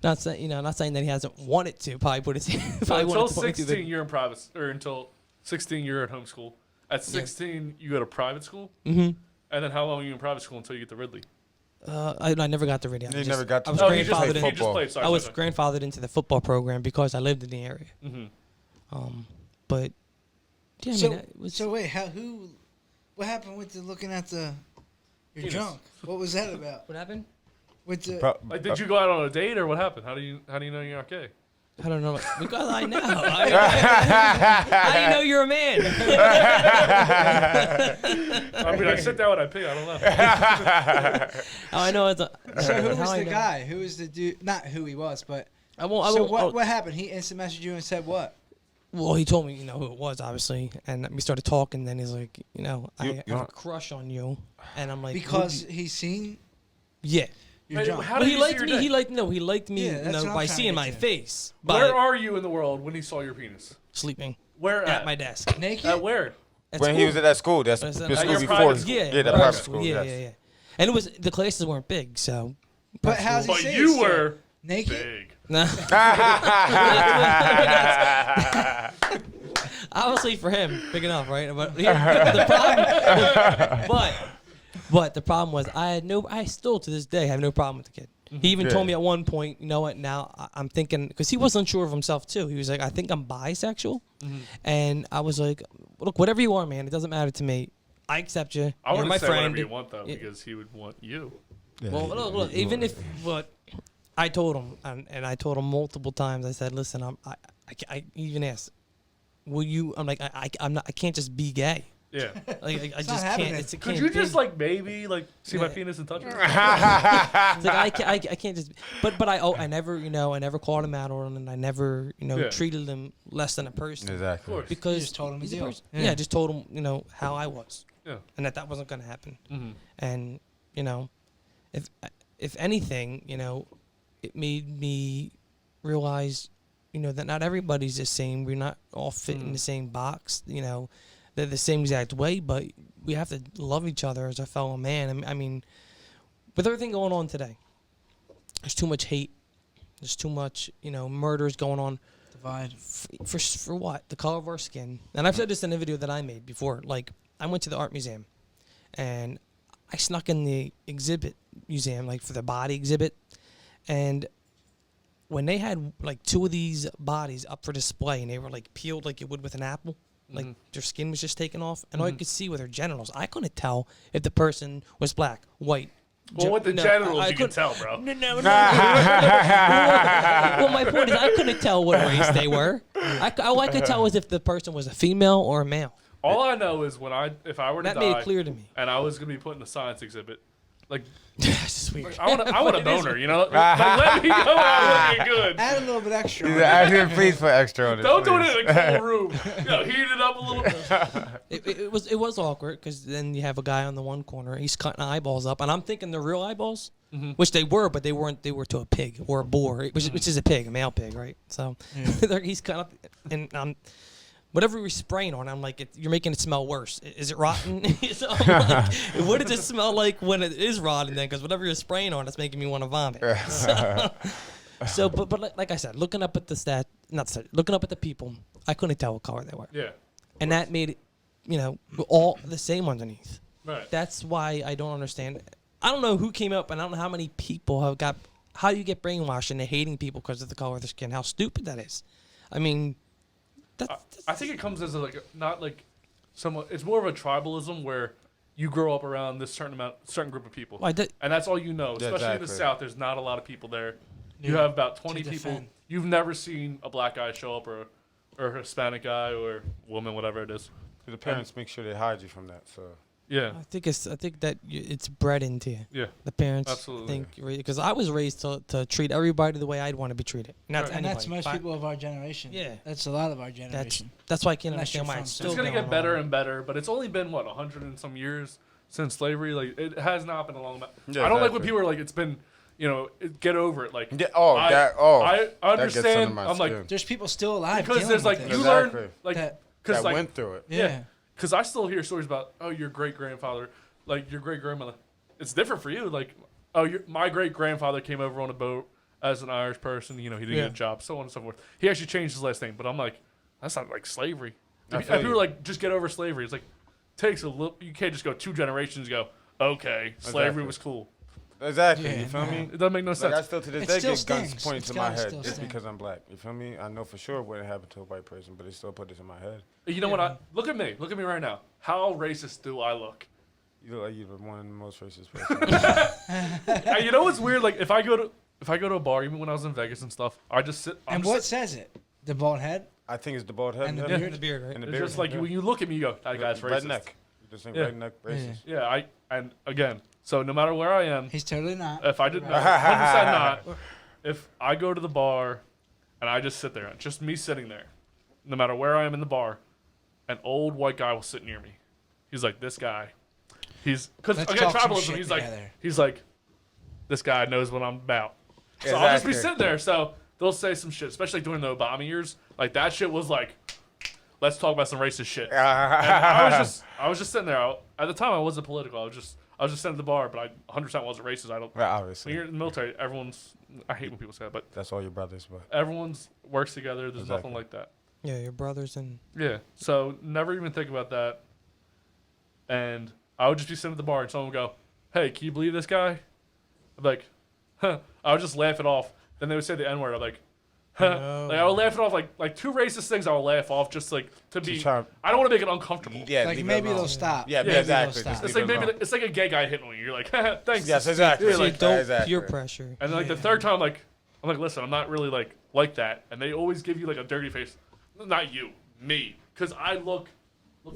Not saying that he hasn't wanted to. Probably put his hands. So until 16, you're in private, or until 16, you're at homeschool. At 16, you go to private school. Mm-hmm. And then how long are you in private school until you get to Ridley? I never got to Ridley. You never got to. I was you just grandfathered played. Sorry, I was sorry. grandfathered into the football program because I lived in the area. Mm-hmm. But yeah, I So, mean, it was, so wait, what happened with the looking at your Penis. junk? What was that about? What happened? With the Did you go out on a date or what happened? How do you know you're not gay? I don't know because I know. How do you know you're a man? I mean, I sit down and I pee. I don't know. I know it's. So who how was I the know. guy? Who was the dude? Not who he was, but. I won't. So what happened? He instant messaged you and said what? Well, he told me, who it was, obviously, and we started talking. Then he's like, I have a crush on you, and I'm like, Because he's seen. Yeah. Your junk. How But did he you liked see me. your He dick? liked me. Yeah, that's what I'm by trying to seeing get my to. face. Where But are you in the world when he saw your penis? sleeping Where at my desk. Naked? At where? When he was at that school, that's But the it's school at before. private school. Yeah, the private private school. Yeah, Yes. yeah. And the classes weren't big, so. But how's he But say you it's were naked? big. Nah. Obviously for him, big enough, right? But the problem was I still to this day have no problem with the kid. He even told me at one point, you know what? Now I'm thinking, because he wasn't sure of himself too. He was like, I think I'm bisexual, and I was like, look, whatever you are, man, it doesn't matter to me. I accept you. I You're would my say friend. whatever you want though, because he would want you. Yeah, Well, look, even if what I told him, and I told him multiple times, I said, listen, I even asked, will you? I'm like, I'm not. I can't just be gay. Yeah. Like I just can't. Could you just like maybe like see my penis and touch it? It's like I can't just. But I never I never called him out on it, and I never treated him less than a person. Exactly. You Because just told him he's the a deal. person. Yeah, I just told him how I was. Yeah. And that wasn't gonna happen. Mhm. And if anything, it made me realize, that not everybody's the same. We're not all fit in the same box. They're the same exact way, but we have to love each other as a fellow man. I mean, with everything going on today, there's too much hate. There's too much, murders going on. Divide. For what? The color of our skin. And I've said this in a video that I made before. Like, I went to the art museum, and I snuck in the exhibit museum, like for the body exhibit. And when they had like two of these bodies up for display, and they were like peeled like you would with an apple, like their skin was just taken off, and all you could see were their genitals. I couldn't tell if the person was black, white. Well, with the genitals, you can tell, bro. No. Well, my point is, I couldn't tell what race they were. All I could tell was if the person was a female or a male. All I know is if I were to That die, made it clear to me. and I was gonna be put in a science exhibit, like That's weird. I want a boner, Like, let me go out looking good. Add a little bit extra. He's asking, please put extra on it. Don't do please. it in a cool room. Heat it up a little bit. It was awkward because then you have a guy on the one corner. He's cutting eyeballs up, and I'm thinking they're real eyeballs, which they were, but they weren't. They were to a pig or a boar, which is a pig, a male pig, right? So he's cutting up, and whatever we're spraying on, I'm like, you're making it smell worse. Is it rotten? So I'm like, what does it smell like when it is rotten then? Because whatever you're spraying on, it's making me want to vomit. But like I said, looking up at looking up at the people, I couldn't tell what color they were. Yeah. And that made it, all the same underneath. Right. That's why I don't understand. I don't know who came up, and I don't know how many people have got. How you get brainwashed into hating people because of the color of their skin? How stupid that is. I mean. I think it comes as not like somewhat. It's more of a tribalism where you grow up around this certain group of people, and that's all you know. Especially in the South, there's not a lot of people there. You have about 20 people. You've never seen a black guy show up, or a Hispanic guy, or woman, whatever it is. The parents make sure they hide you from that. So yeah, I think that it's bred into you. Yeah, the parents absolutely. think, because I was raised to treat everybody the way I'd want to be treated. Not And that's most people of our generation. Yeah, that's a lot of our generation. That's why I can't understand why it's still It's gonna going get better on. and better, but it's only been 100 and some years since slavery. Like it has not been a long time. Yeah, I don't like when exactly. people are like, it's been, get over it. Like I I understand. I'm like, there's people still alive because there's like dealing you with learn this. like That because like went through it. Yeah, because I still hear stories about your great grandfather, like your great grandmother. It's different for you. Like my great grandfather came over on a boat as an Irish person. He didn't get a job, so on and so forth. He actually changed his last name, but I'm like, that's not like slavery. And people are like, just get over slavery. It's like takes a little. You can't just go 2 generations and go, okay, slavery was cool. Exactly, Yeah, you feel me? It doesn't make no sense. Like I still to this It day still get guns stings. pointed It's to my gotta head still just sting. because I'm black. You feel me? I know for sure it wouldn't happen to a white person, but they still put this in my head. You know what? Look at me. Look at me right now. How racist do I look? You look like you're one of the most racist persons. You know what's weird? Like if I go to a bar, even when I was in Vegas and stuff, I just sit. And what says it? The bald head? I think it's the bald head And the yeah. beard? The beard, right? And the It's beard. just like when you look at me, you go, that guy's racist. Redneck. You just think Yeah. redneck racist. Yeah, and again, so no matter where I am, he's totally not. If I didn't, 100% not. If I go to the bar, and I just sit there, just me sitting there, no matter where I am in the bar, an old white guy will sit near me. He's like, this guy. Because Let's again, talk some tribalism. shit He's like, this guy knows what I'm about. So I'll just be Exactly. sitting there. So they'll say some shit, especially during the Obama years. Like that shit was like let's talk about some racist shit. And I was just sitting there. At the time, I wasn't political. I was just sitting at the bar, but I 100% wasn't racist. I don't. Right, obviously. When you're in the military, I hate when people say that, but that's all your brothers. But everyone's works together. There's Exactly. nothing like that. Yeah, your brothers and. Yeah. So never even think about that. And I would just be sitting at the bar, and someone would go, "Hey, can you believe this guy?" I'm like, "Huh." I would just laugh it off. Then they would say the N word. I'm like, "Huh." No. Like I would laugh it off. Like two racist things. I would laugh off just like to be. I don't want to make it uncomfortable. Yeah, Like maybe they'll stop. Yeah, Maybe exactly. they'll stop. It's like it's like a gay guy hitting on you. You're like, thanks. Yes, exactly. Yeah, like, don't exactly. peer pressure. and then like the third time, I'm like, listen, I'm not really like that. And they always give you like a dirty face. Not you, me, because I look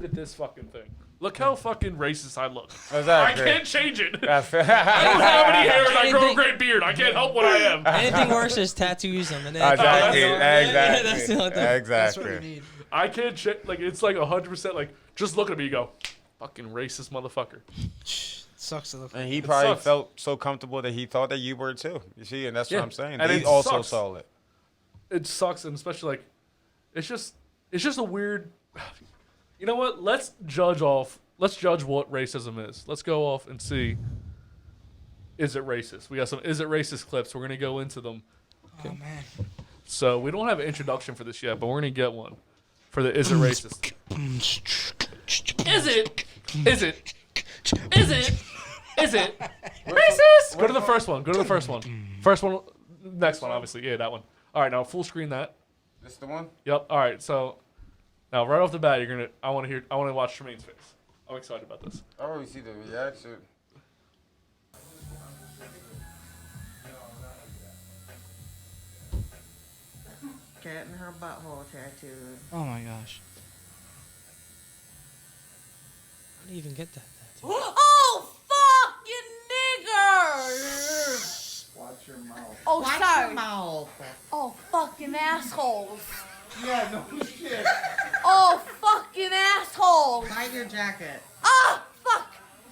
at this fucking thing. Look how fucking racist I look. Exactly. I can't change it. That's fair. I don't have any hair and I grow a great beard. I can't help what I am. Anything worse is tattoos on the neck. Exactly. That's the only thing. Exactly. That's what you need. I can't like it's like 100% like just look at me, you go, fucking racist motherfucker. Sucks to look. And he It probably sucks. felt so comfortable that he thought that you were too. You see, and that's Yeah. what I'm saying. And They it also sucks. saw it. It sucks, and especially like it's just a weird. You know what? Let's judge what racism is. Let's go off and see. Is it racist? We got some is it racist clips. We're gonna go into them. Oh man. So we don't have an introduction for this yet, but we're gonna get one for the is it racist. Is it? Is it? Is it? Is it racist? Go to the first one. Go to the first one. First one. Next one, obviously. Yeah, that one. All right, now full screen that. This the one? Yep. All right. So now right off the bat, I want to watch Tremaine's face. I'm excited about this. I already see the reaction. Getting her butthole tattooed. Oh my gosh. How do you even get that? Oh, fucking niggers! Watch your mouth. Oh, Watch sorry. your mouth. Oh, fucking assholes. Yeah, no shit. Oh, fucking assholes. Hide your jacket. Ah,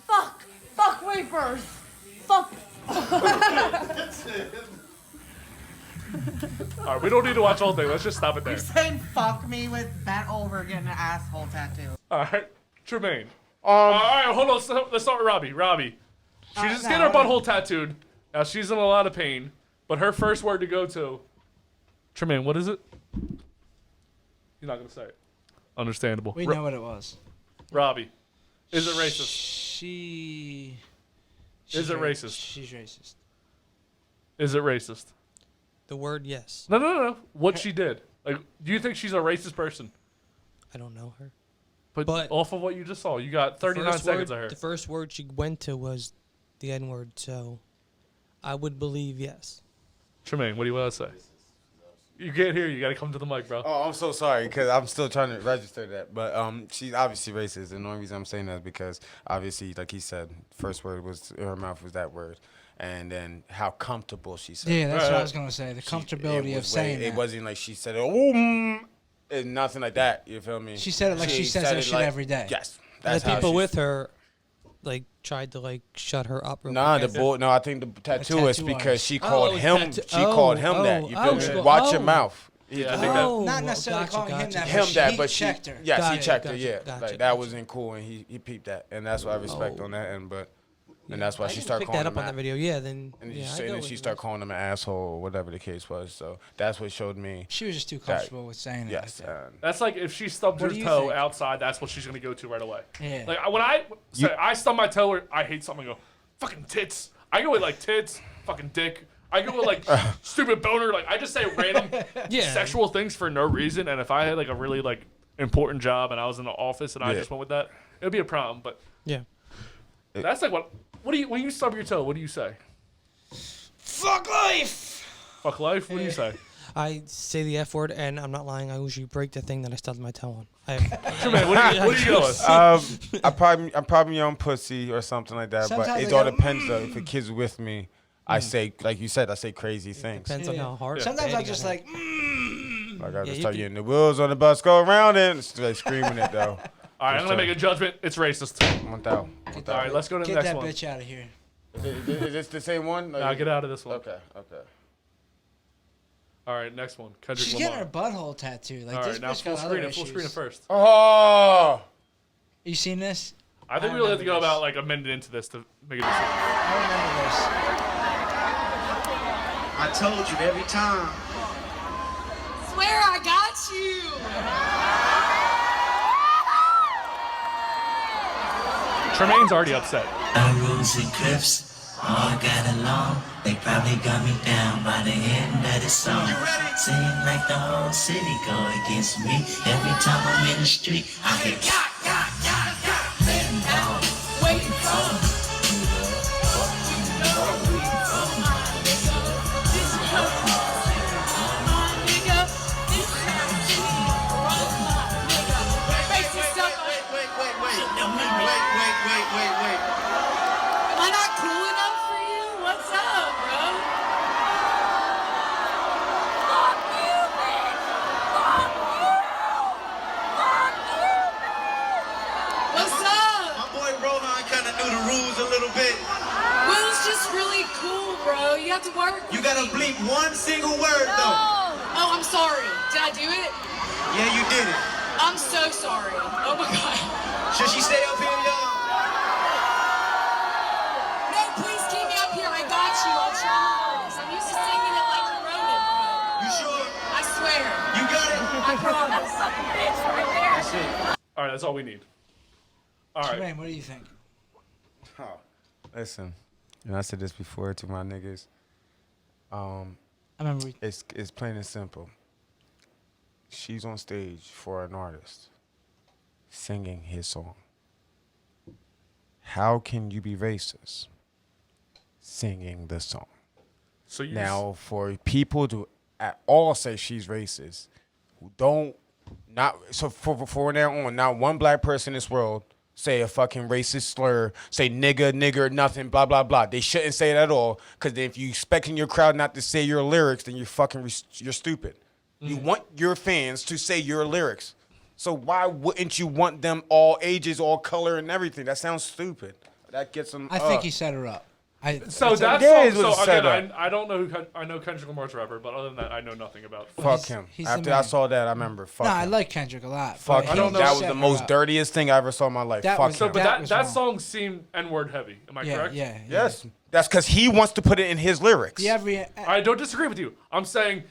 fuck reapers. Fuck. That's it. All right, we don't need to watch all thing. Let's just stop it there. You're saying fuck me with bent over getting an asshole tattoo. All right, Tremaine. All right, hold on. So let's start with Robby. Robby, she just getting her butthole tattooed. Now she's in a lot of pain, but her first word to go to. Tremaine, what is it? You're not gonna say it. Understandable. We know what it was. Robby, is it racist? Is it racist? She's racist. Is it racist? The word yes. No. What she did. Like, do you think she's a racist person? I don't know her. But off of what you just saw, you got 39 seconds of her. The first word she went to was the N word, so I would believe yes. Tremaine, what do you want to say? You can't hear. You got to come to the mic, bro. Oh, I'm so sorry because I'm still trying to register that. But she's obviously racist, and the only reason I'm saying that is because obviously, like he said, first word was in her mouth was that word, and then how comfortable she said. Yeah, that's what I was gonna say. The comfortability of saying it that. wasn't like she said it. And nothing like that. You feel me? She said it like she says that shit every day. Yes. And the people with her, like, tried to like shut her up. Real Nah, quick. the boy. No, I think the tattooist because she Oh, called it was him. tattoo- She called him that. You feel me? Watch your mouth. Yeah, I think that. Not necessarily calling him that. Him that, but she checked her. Yes, Got he it, checked her. gotcha, Yeah, gotcha, like that gotcha. wasn't cool, and he peeped that, and that's what I respect on that end. But and that's why I she didn't started pick calling that up him on that video. Yeah, then And yeah, then she started calling him an asshole or whatever the case was. So that's what showed me. She was just too comfortable with saying it. Yes. That's like if she stubbed What her do you toe think? outside, that's what she's gonna go to right away. Yeah. Like when I say I stub my toe or I hate something, I go fucking tits. I go with like tits, fucking dick. I go with like stupid boner. Like I just say random sexual things for no reason. And if I had like a really like important job and I was in the office and I just went with that, it would be a problem. But yeah, that's like what do you when you stub your toe? What do you say? Fuck life. Fuck life. What do you say? I say the F word, and I'm not lying. I usually break the thing that I stubbed my toe on. Tremaine, what do you go with? I'm probably on pussy or something like that. Sometimes but I it all go, depends though. If a kid's with me, I say like you said, I say crazy things. Depends on how hard. Sometimes bad I you just got like. Like I Yeah, just you start can- getting the wheels on the bus go around and it's like screaming it though. All right, I'm gonna make a judgment. It's racist. One thousand. All right, let's go to the Get next that one. bitch out of here. Is this the same one? Nah, get out of this one. Okay. All All right, next one. Kendrick She's Lamar. getting her butthole tattooed. Like All this right, now bitch full got screen other it. Full issues. screen it first. Oh. You seen this? I think we really have to go about like a minute into this to make a decision. I remember this. I told you every time. Swear I got you. Tremaine's already upset. Rules and clips, all got along. They probably got me down by the end of the song. Seem like the whole city go against me. Every time I'm in the street, I hear letting down, waiting for. Wait. Am I not cool enough for you? What's up, bro? Fuck you, bitch! Fuck you! Fuck you, bitch! What's up? My boy Rohan kind of knew the rules a little bit. Will's just really cool, bro. You have to work. You gotta bleep one single word, though. Oh, I'm sorry. Did I do it? Yeah, you did it. I'm so sorry. Oh my god. Should she stay up here, y'all? No, please keep me up here. I got you. I'll show you words. I'm used to singing it like you wrote it, bro. You sure? I swear. You got it? I promise. That's a bitch right there. That's it. All right, that's all we need. All right. Tremaine, what do you think? Listen, and I said this before to my niggas. I remember. It's plain and simple. She's on stage for an artist singing his song. How can you be racist singing the song? So you now, for people to at all say she's racist, who don't not so for now on, not one black person in this world say a fucking racist slur, say nigger, nothing, blah blah blah. They shouldn't say it at all, because if you expecting your crowd not to say your lyrics, then you're stupid. You want your fans to say your lyrics. So why wouldn't you want them all ages, all color, and everything? That sounds stupid. That gets them. I think he set her up. So that yeah, song, so again, I don't know I know Kendrick Lamar's a rapper, but other than that, I know nothing about. Fuck him. After I saw that, I remember. Fuck him. I like Kendrick a lot. Fuck but him. That was the most dirtiest thing I ever saw in my life. Fuck him. But that song seemed N-word heavy. Am I correct? Yeah. Yes. That's because he wants to put it in his lyrics. I don't disagree with you. I'm saying,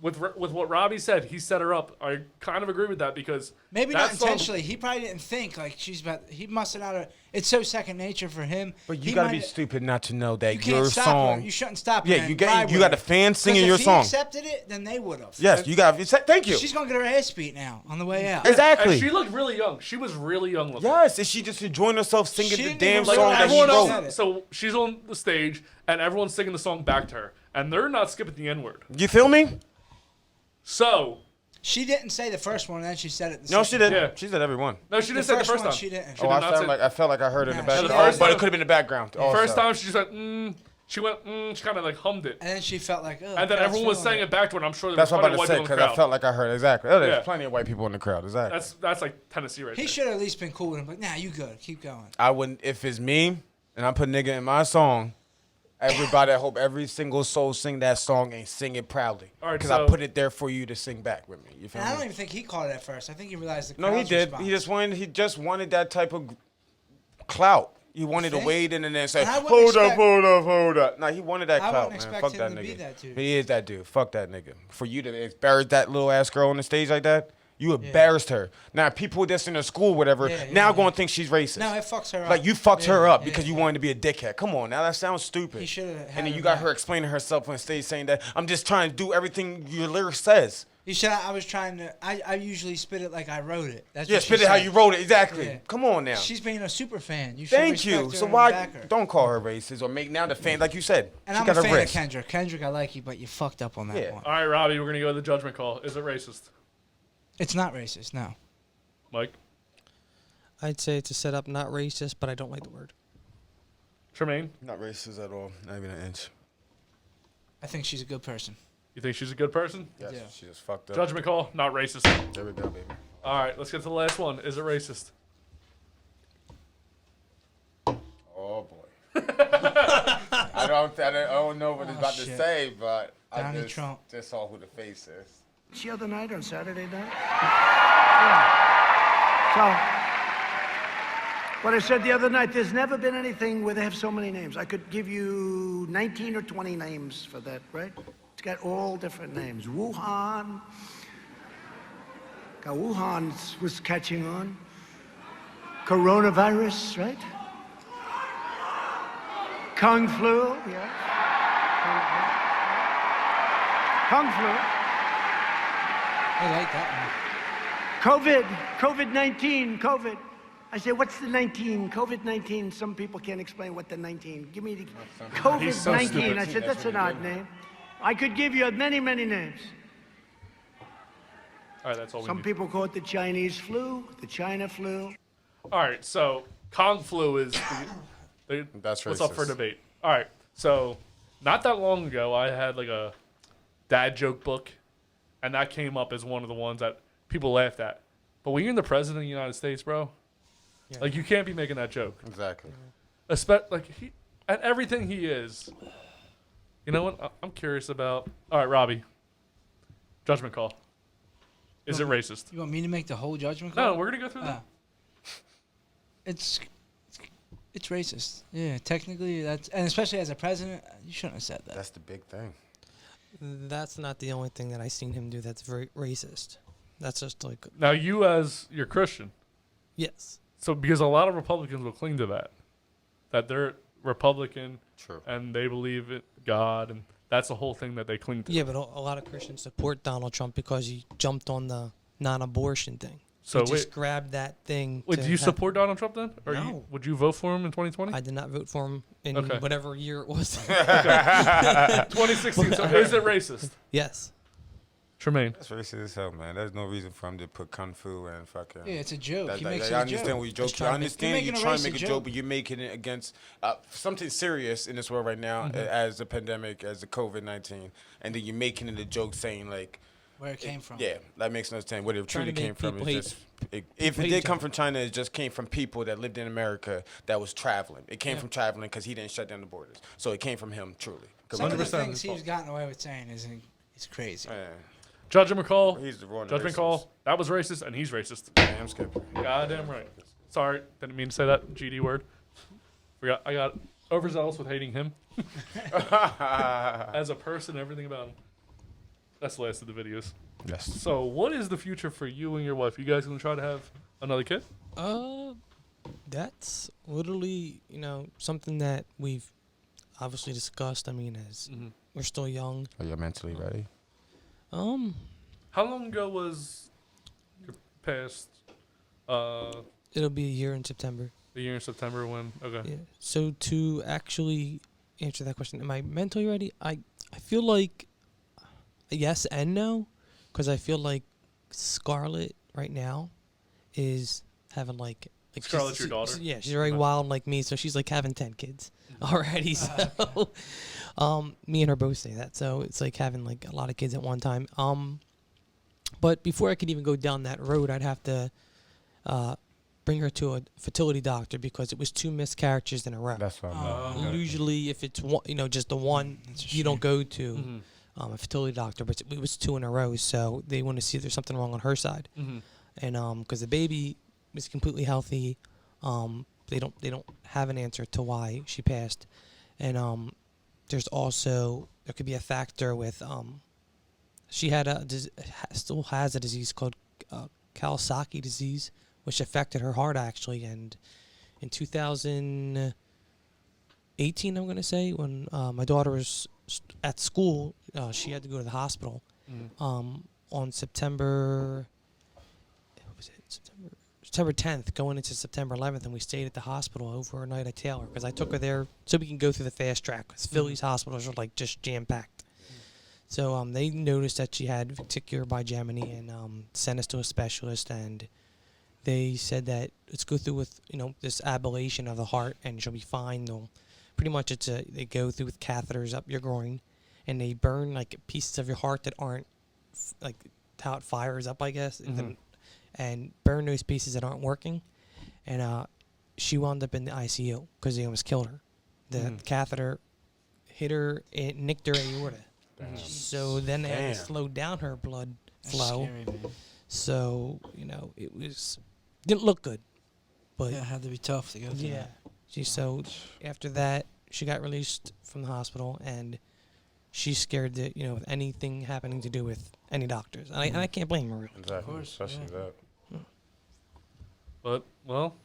with what Robby said, he set her up. I kind of agree with that because maybe that not song- intentionally. He probably didn't think like she's about. He must have not. It's so second nature for him. But you gotta be stupid not to know that You can't your stop song. her. You shouldn't stop her. Yeah, and you ride got with a her. fan singing 'Cause your if song. If he accepted it, then they would have. Yes, you got. Thank you. She's gonna get her ass beat now on the way out. Exactly. And she looked really young. She was really young looking. Yes, and she just enjoying herself singing the damn Like, song that she everyone wrote. else, so she's on the stage and everyone's singing the song back to her, and they're not skipping the N-word. You feel me? So She didn't say the first one, and then she said it. The No, second she did. Yeah. She said every one. No, she didn't say the first one, time. She didn't. She Oh, did I not say- felt like I heard it in the Yeah, background. the first But time- it could have been in the background. The first also. time she just went, she went, she kind of like hummed it. And then she felt like, oh. And then everyone was saying it back to her, and I'm sure there That's was what I'm plenty of about white to say, people in the because I crowd. felt like I heard exactly. Oh, there's Yeah. plenty of white people in the crowd. Exactly. That's like Tennessee right He there. should have at least been cool with him. But nah, you good. Keep going. I wouldn't, if it's me and I put nigga in my song, everybody, I hope every single soul sing that song and sing it proudly. All right, Because so- I put it there for you to sing back with me. You feel And I me? don't even think he caught it at first. I think he realized the No, he crowd's did. response. He just wanted that type of clout. He wanted to think? wade in and then say, And I wouldn't hold expect- up. No, he wanted that I clout, wouldn't man. expect Fuck him that to nigga. be that dude. He is that dude. Fuck that nigga. For you to embarrass that little ass girl on the stage like that, you embarrassed her. Now, people that's in her school, whatever, now going to think she's racist. No, it fucks her up. Like, you fucked her Yeah, up because you wanted to be a dickhead. Come on, now that sounds stupid. He should have had And then her you got back. her explaining herself on stage saying that, I'm just trying to do everything your lyric says. He said, I was trying to. I usually spit it like I wrote it. That's Yeah, what she spit it how said. you wrote it. Exactly. Yeah. Come on now. She's being a super fan. You should Thank respect you. her So and why back her. don't call her racist or make now the fan like you said? And she I'm got a her fan wrist. of Kendrick. Kendrick, I like you, but you fucked up on that one. All right, Robby, we're gonna go to the judgment call. Is it racist? It's not racist, no. Mike? I'd say it's a setup, not racist, but I don't like the word. Tremaine? Not racist at all. Not even an inch. I think she's a good person. You think she's a good person? Yes, Yeah. she just fucked up. Judgment call, not racist. There we go, baby. All right, let's get to the last one. Is it racist? Oh boy. I don't know what it's about to shit. say, but Donald Trump. Just saw who the face is. The other night on Saturday night? Yeah. So, what I said the other night, there's never been anything where they have so many names. I could give you 19 or 20 names for that, right? It's got all different names. Wuhan. Wuhan was catching on. Coronavirus, right? Kung flu, yeah. Kung flu. I like that one. COVID-19, COVID. I say, what's the 19? COVID-19. Some people can't explain what the 19. Give me the COVID-19. so stupid. I said, that's an odd name. I could give you many, many names. All right, that's all we Some need. people call it the Chinese flu, the China flu. All right, so Kung Flu is That's what's up for racist. debate. All right, so not that long ago, I had like a dad joke book, and that came up as one of the ones that people laughed at. But when you're the president of the United States, bro, like you can't be making that joke. Exactly. Like he and everything he is. You know what? I'm curious about. All right, Robby. Judgment call. Is it racist? You want me to make the whole judgment No, call? we're gonna go through that. It's racist. Yeah, technically that's, and especially as a president, you shouldn't have said that. That's the big thing. That's not the only thing that I seen him do that's very racist. That's just like Now you're Christian. yes. So because a lot of Republicans will cling to that they're Republican, True, and they believe in God, and that's the whole thing that they cling to. Yeah, but a lot of Christians support Donald Trump because he jumped on the non-abortion thing. So he just wait- grabbed that thing. Wait, to do you have- support Donald Trump then? Or No. would you vote for him in 2020? I did not vote for him in Okay. whatever year it was. 2016. So is it racist? Yes. Tremaine. That's racist as hell, man. There's no reason for him to put kung fu and fucking. Yeah, it's a joke. He makes it I a understand joke. what you're He's joking. trying I to make- understand you're you're making a trying to racist make a joke. joke, but you're making it against something serious in this world right now, as a pandemic, as the COVID-19, and then you're making it a joke, saying like. Where it came from. Yeah, that makes no sense. Where it Trying truly to make came from people is hate- just. If it hate did each come other. from China, it just came from people that lived in America that was traveling. It came from traveling because he didn't shut down the borders. So it came from him, truly. Some of the 100% things he's gotten away with saying is crazy. Judgment call. He's the one Judgment racist. call. That was racist, and he's racist. Damn, Skip. Goddamn right. Sorry, didn't mean to say that GD word. Forgot. I got overzealous with hating him as a person, everything about him. That's the last of the videos. Yes. So, what is the future for you and your wife? You guys gonna try to have another kid? That's literally, something that we've obviously discussed. I mean, as we're still young. Are you mentally ready? How long ago was your past? It'll be a year in September. A year in September when? Okay. Yeah. So to actually answer that question, am I mentally ready? I feel like yes and no, because I feel like Scarlett right now is having like Scarlett's your daughter? Yeah, she's very wild like me, so she's like having 10 kids already. So me and her both say that. So it's like having like a lot of kids at one time. But before I could even go down that road, I'd have to bring her to a fertility doctor because it was 2 miscarriages in a row. That's what I'm Usually, if it's one, just the one, you don't go to a fertility doctor, but it was 2 in a row. So they want to see if there's something wrong on her side, and because the baby was completely healthy, they don't have an answer to why she passed, and there's also there could be a factor with she had still has a disease called Kawasaki disease, which affected her heart actually. And in 2018, I'm gonna say, when my daughter was at school, she had to go to the hospital on September 10th, going into September 11th, and we stayed at the hospital overnight at Taylor because I took her there so we can go through the fast track because Philly's hospitals are like just jam packed. So they noticed that she had ventricular bigeminy and sent us to a specialist, and they said that let's go through with this ablation of the heart and she'll be fine. They'll pretty much they go through with catheters up your groin, and they burn like pieces of your heart that aren't like how it fires up, I guess, and burn those pieces that aren't working. And she wound up in the ICU because they almost killed her. The catheter hit her, it nicked her aorta. So then they had Damn. to slow down her blood That's flow. scary, man. So it didn't look good. But Yeah, it had to be tough to go through yeah, that. so after that she got released from the hospital, and she's scared that with anything happening to do with any doctors, and I can't blame her. Really. Exactly. Of course, Especially that. But well,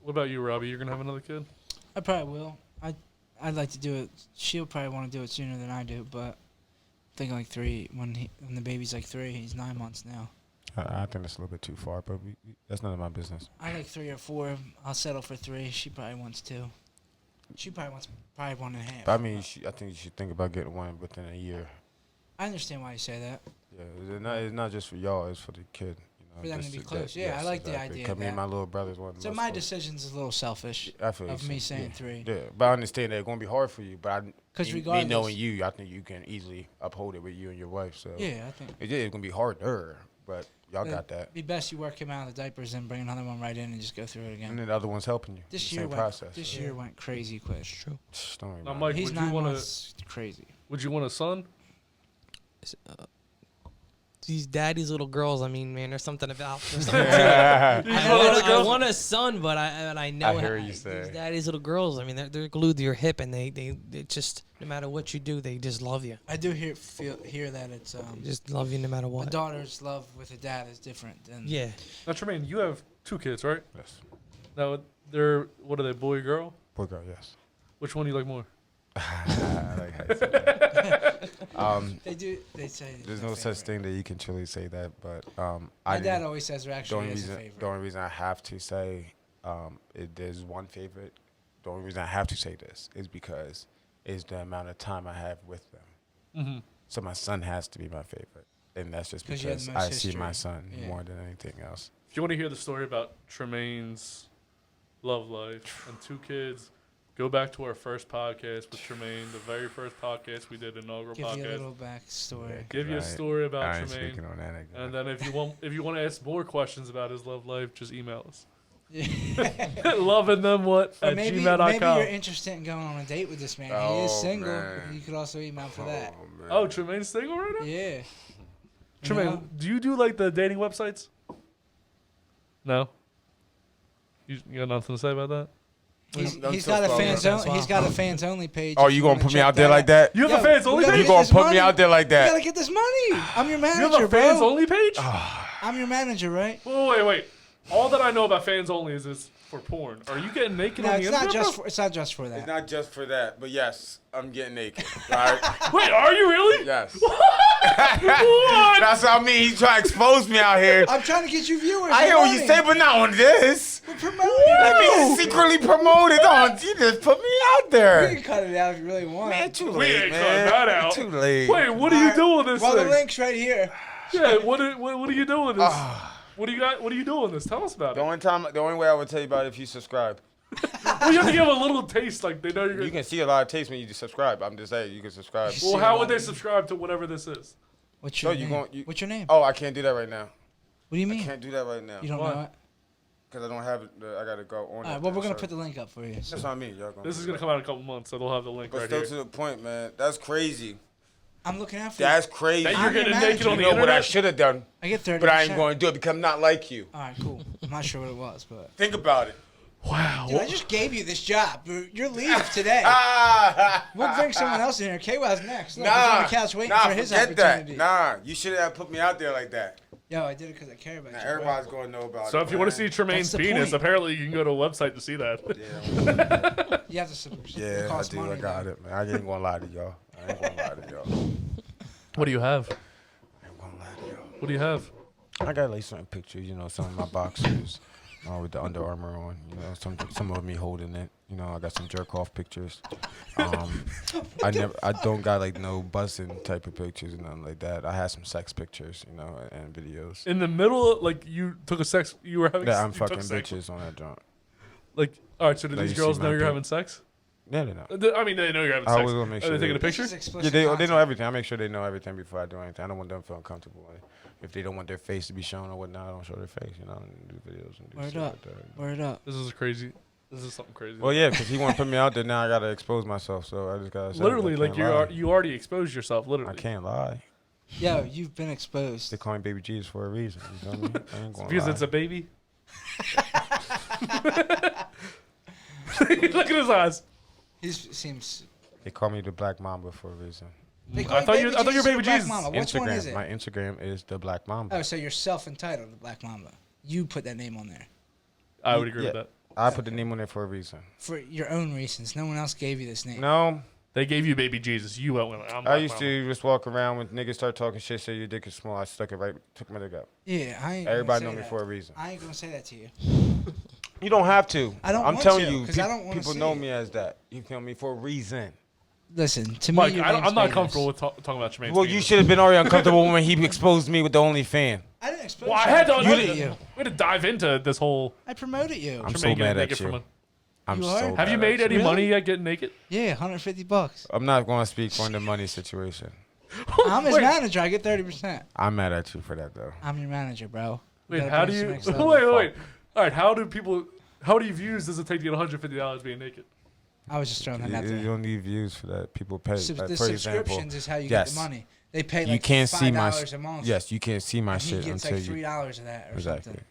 what about you, Robby? You're gonna have another kid? I probably will. I'd like to do it. She'll probably want to do it sooner than I do, but I'm thinking like 3 when the baby's like 3. He's 9 months now. I think that's a little bit too far, but that's none of my business. I like 3 or 4. I'll settle for 3. She probably wants 2. She probably wants 1.5. But I mean, I think you should think about getting one within a year. I understand why you say that. Yeah, it's not just for y'all; it's for the kid. For them to be just close. Yeah, I like the idea of Me and that. my little brothers want. So my decision's a little selfish of me saying 3. Yeah, but I understand that it's gonna be hard for you. But me regardless, knowing you, I think you can easily uphold it with you and your wife. So yeah, I think it's gonna be harder, but y'all got that. It'd be best you work him out of the diapers and bring another one right in and just go through it again. And then the other one's helping you. This Same year process. This year went crazy quick. It's true. Don't worry Now, about it. Mike, He's would 9 you want months. Crazy. Would you want a son? These daddy's little girls. I mean, man, there's something about. I want a son, but I know. I hear you say. These daddy's little girls. I mean, they're glued to your hip, and they just no matter what you do, they just love you. I do hear that it's Just love you no matter a what. daughter's love with a dad is different than Yeah. Now, Tremaine, you have 2 kids, right? Yes. Now, what are they, boy or girl? Boy, girl, yes. Which one do you like more? They say there's no such thing that you can truly say that, but my dad always says they're actually the his favorite. The only reason I have to say there's one favorite. The only reason I have to say this is because it's the amount of time I have with them. Mm-hmm. So my son has to be my favorite, and that's just 'Cause you have because the most I see my history. son Yeah. more than anything else. If you want to hear the story about Tremaine's love life and 2 kids, go back to our first podcast with Tremaine, the very first podcast we did, inaugural Give podcast. you a little backstory. Give you a story about I ain't Tremaine. speaking on that again. And then if you want to ask more questions about his love life, just email us. Loving them Or at maybe gmail.com. you're interested in going on a date with this man. He is single. man. You could also email for that. Oh, Tremaine's single right now? Yeah. Tremaine, You know? do you do like the dating websites? No? You got nothing to say about that? He's got a fans only page. Oh, if you wanna gonna put me check out there that like that? You have a fans only we gotta page? You get gonna this put me money. out there like You that? gotta get this money. I'm your manager, You have a bro. fans only page? I'm your manager, right? Wait. All that I know about fans only is for porn. Are you getting naked No, on the it's not internet? just for. It's not just for that. It's not just for that, but yes, I'm getting naked. All right? Wait, are you really? Yes. What? That's what I mean. He's trying to expose me out here. I'm trying to get you viewers. I hear and what you money. say, but not on this. We're promoting. Let me secretly promote it on. You just put me out You there. can cut it out if you really want. Man, too We late, ain't man. cutting that out. Too late. Wait, what are you doing with this Well, the thing? link's right here. Yeah, what are you doing with this? What do you got? What are you doing with this? Tell us about it. The only way I would tell you about it if you subscribe. Well, you have to give a little taste, like they know you're. You can see a lot of taste when you subscribe. I'm just saying you can subscribe. Well, how would they subscribe to whatever this is? What's So your you name? gon- you- What's your name? Oh, I can't do that right now. What do you I mean? can't do that right now. You don't Why? know it? Because I don't have it. I gotta go on. All right. it Well, there, we're gonna so- put the link up for you. That's what I mean. Y'all gonna This do is gonna that. come out in a couple months, so they'll have the link But right still here. to the point, man. That's crazy. I'm looking out for you. That's crazy. That I'm you're your getting manager. naked You on the know what I internet. should have done, I get 30%. but I ain't going to do it because I'm not like you. All right, cool. I'm not sure what it was, but Think about it. Wow. dude, I just gave you this job. You're leaving today. We'll bring someone else in here. KY's next. Look, he's on the couch waiting for his forget opportunity. that. You should have put me out there like that. Yo, I did it because I care about Now, you. everybody's going to know about it. So if you want to see man. Tremaine's That's the penis, point. apparently you can go to a website to see that. Yeah, You have to subscribe. yeah, I cost do. money, I got though. it, man. I ain't going to lie to y'all. I ain't going to lie to y'all. What do you have? I ain't going to lie to y'all. What do you have? I got like certain pictures, some of my boxers with the Under Armour on. Some of me holding it. I got some jerk off pictures. I don't got like no buzzing type of pictures and nothing like that. I had some sex pictures, and videos. In the middle, like you took a sex, you were having. Yeah, I'm you took fucking sex. bitches on that joint. Like, all right. So do Like, these you see girls my know you're pic? having sex? Yeah, they know. I mean, they know you're having I sex. always want to make Are sure they taking a This picture? is explicit Yeah, they content. know everything. I make sure they know everything before I do anything. I don't want them feeling comfortable. Like, if they don't want their face to be shown or whatnot, I don't show their face. And do videos and do Word stuff up. like that. Word up. This is crazy. This is something crazy. Well, yeah, because he want to put me out there. Now I gotta expose myself, so I just gotta say Literally, I like can't lie. you already exposed yourself. Literally, I can't lie. Yo, you've been exposed. They call me Baby Jesus for a reason. You feel me? I ain't gonna because lie. it's a baby. Look at his eyes. He seems. They call me the Black Mamba for a reason. They call I thought you were Baby Black Jesus. Mama. Which Instagram. one is it? My Instagram is the Black Mamba. Oh, so you're self-entitled, the Black Mamba. You put that name on there. I would agree with that. I put the name on there for a reason. For your own reasons. No one else gave you this name. No. They gave you Baby Jesus. You went with it. I used to just walk around when niggas start talking shit, say your dick is small. I stuck it right, took my dick out. Yeah, I ain't Everybody gonna know say me that. for a reason. I ain't gonna say that to you. You don't have to. I don't I'm want telling to, you, 'cause I don't wanna people see know it. me as that. You feel me? For a reason. Listen, to Mike, me, I'm not comfortable with talking about Tremaine's Well, you should have been already uncomfortable when he exposed me with the OnlyFans. I didn't expose Well, I you. had to. You. We had to dive into this whole. I promoted you. I'm Tremaine so getting mad naked at from you. a- I'm You so are? mad Have you made at any you. money yet getting naked? Yeah, $150. I'm not going to speak on the money situation. I'm his Wait. manager. I get 30%. I'm mad at you for that, though. I'm your manager, bro. Wait, gotta how bring do us to you? the next level. Wait. All right, how many views does it take to get $150 being naked? I was just throwing that out You there. don't need views for that. People pay. The for subscriptions example, is how you yes, get the money. They pay you like can't see my $5 a month. Yes, you can't see my and he shit gets until like you. $3 of that or Exactly. something.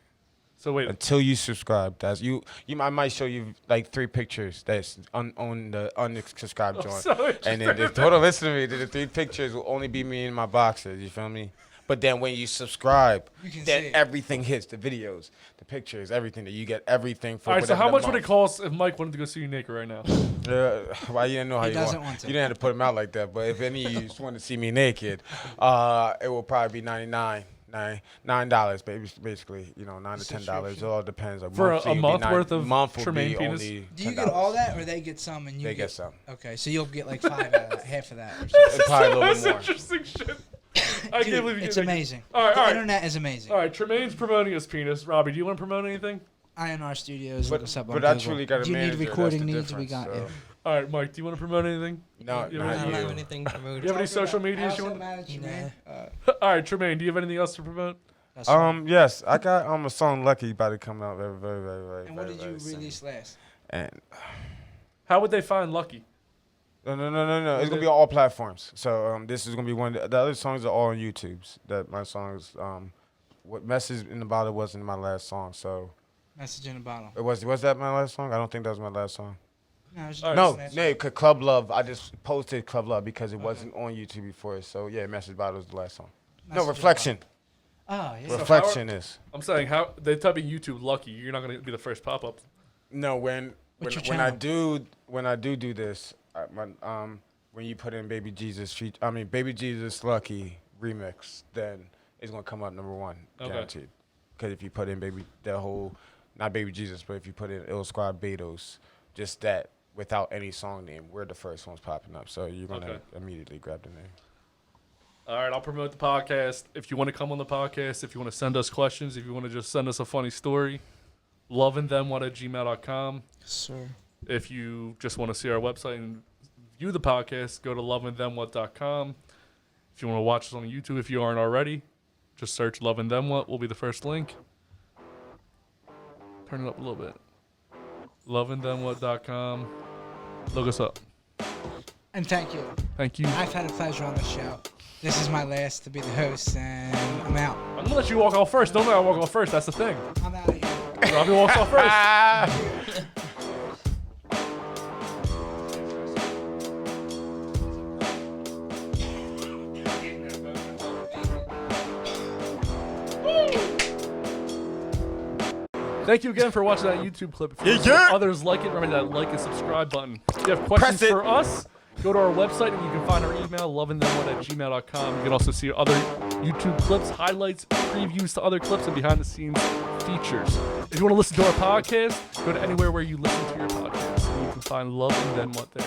So wait, Until you subscribe, that's you. I might show you like 3 pictures that's on the unsubscribed joint, so and then the total. Listen to me. The 3 pictures will only be me in my boxers. You feel me? But then when you subscribe, You can then see it. everything hits the videos, the pictures, everything. That you get everything for. all right. So whatever how the much would it month. cost if Mike wanted to go see you naked right now? Why you didn't know how He you doesn't want? want to. You didn't have to put him out like that. But if any of you just want to see me naked, it will probably be $9, basically. You know, $9 to $10. It all depends. For a monthly would be month worth of month would Tremaine be penis? only Do you $10. get all that, or they get some and you They get some. Okay, so you'll get like 5 out of that, half of that. Or It's probably a little That's bit more. interesting shit. something. I Dude, can't believe you it's get naked. amazing. All right, the all right. internet is amazing. All right, Tremaine's promoting his penis. Robbie, do you want to promote anything? INR Studios. Look us up on But I Google. truly got a Do you need manager, that's recording the needs? We difference, got so. you. All right, Mike, do you want to promote anything? No, You not have I don't any- have anything promoted. You have any social medias you I want? also manage Tremaine. All right, Tremaine, do you have anything else to promote? Yes, I got a song "Lucky" about to come out very, very, very, very. And what very, did you very soon. release last? And How would they find Lucky? No. It's gonna be on all platforms. So this is gonna be one. The other songs are all on YouTube's. That my songs. What Message in the Bottle wasn't my last song. So Message in a Bottle. it was that my last song? I don't think that was my last song. No, it was No, just Club Love. I just posted Club Love because it wasn't on YouTube before. So yeah, Message Bottle was the last song. Message in No, a Reflection. Oh, yeah. Reflection is. I'm saying how they type in YouTube Lucky. You're not gonna be the first pop up. No, when What's your I channel? do this, when you put in Baby Jesus Lucky remix, then it's gonna come up #1, Okay. guaranteed. Because if you put in not Baby Jesus, but if you put in Il Squad Betos, just that without any song name, we're the first ones popping up. So you're gonna immediately grab the name. All right, I'll promote the podcast. If you want to come on the podcast, if you want to send us questions, if you want to just send us a funny story, loveandthemwhat@gmail.com. Sir. If you just want to see our website and view the podcast, go to loveandthemwhat.com. If you want to watch us on YouTube, if you aren't already, just search Love and Them What will be the first link. Turn it up a little bit. Loveandthemwhat.com. Look us up. And thank you. Thank you. I've had a pleasure on the show. This is my last to be the host, and I'm out. I'm going to let you walk off first. Don't let I walk off first. That's the thing. I'm out of here. Robbie walks off first. Thank you again for watching that YouTube clip. If others like it, remember that like and subscribe button. If you have questions for us, go to our website and you can find our email, loveandthemwhat@gmail.com. You can also see other YouTube clips, highlights, previews to other clips, and behind-the-scenes features. If you want to listen to our podcast, go to anywhere where you listen to your podcast. And you can find Love and Then What there.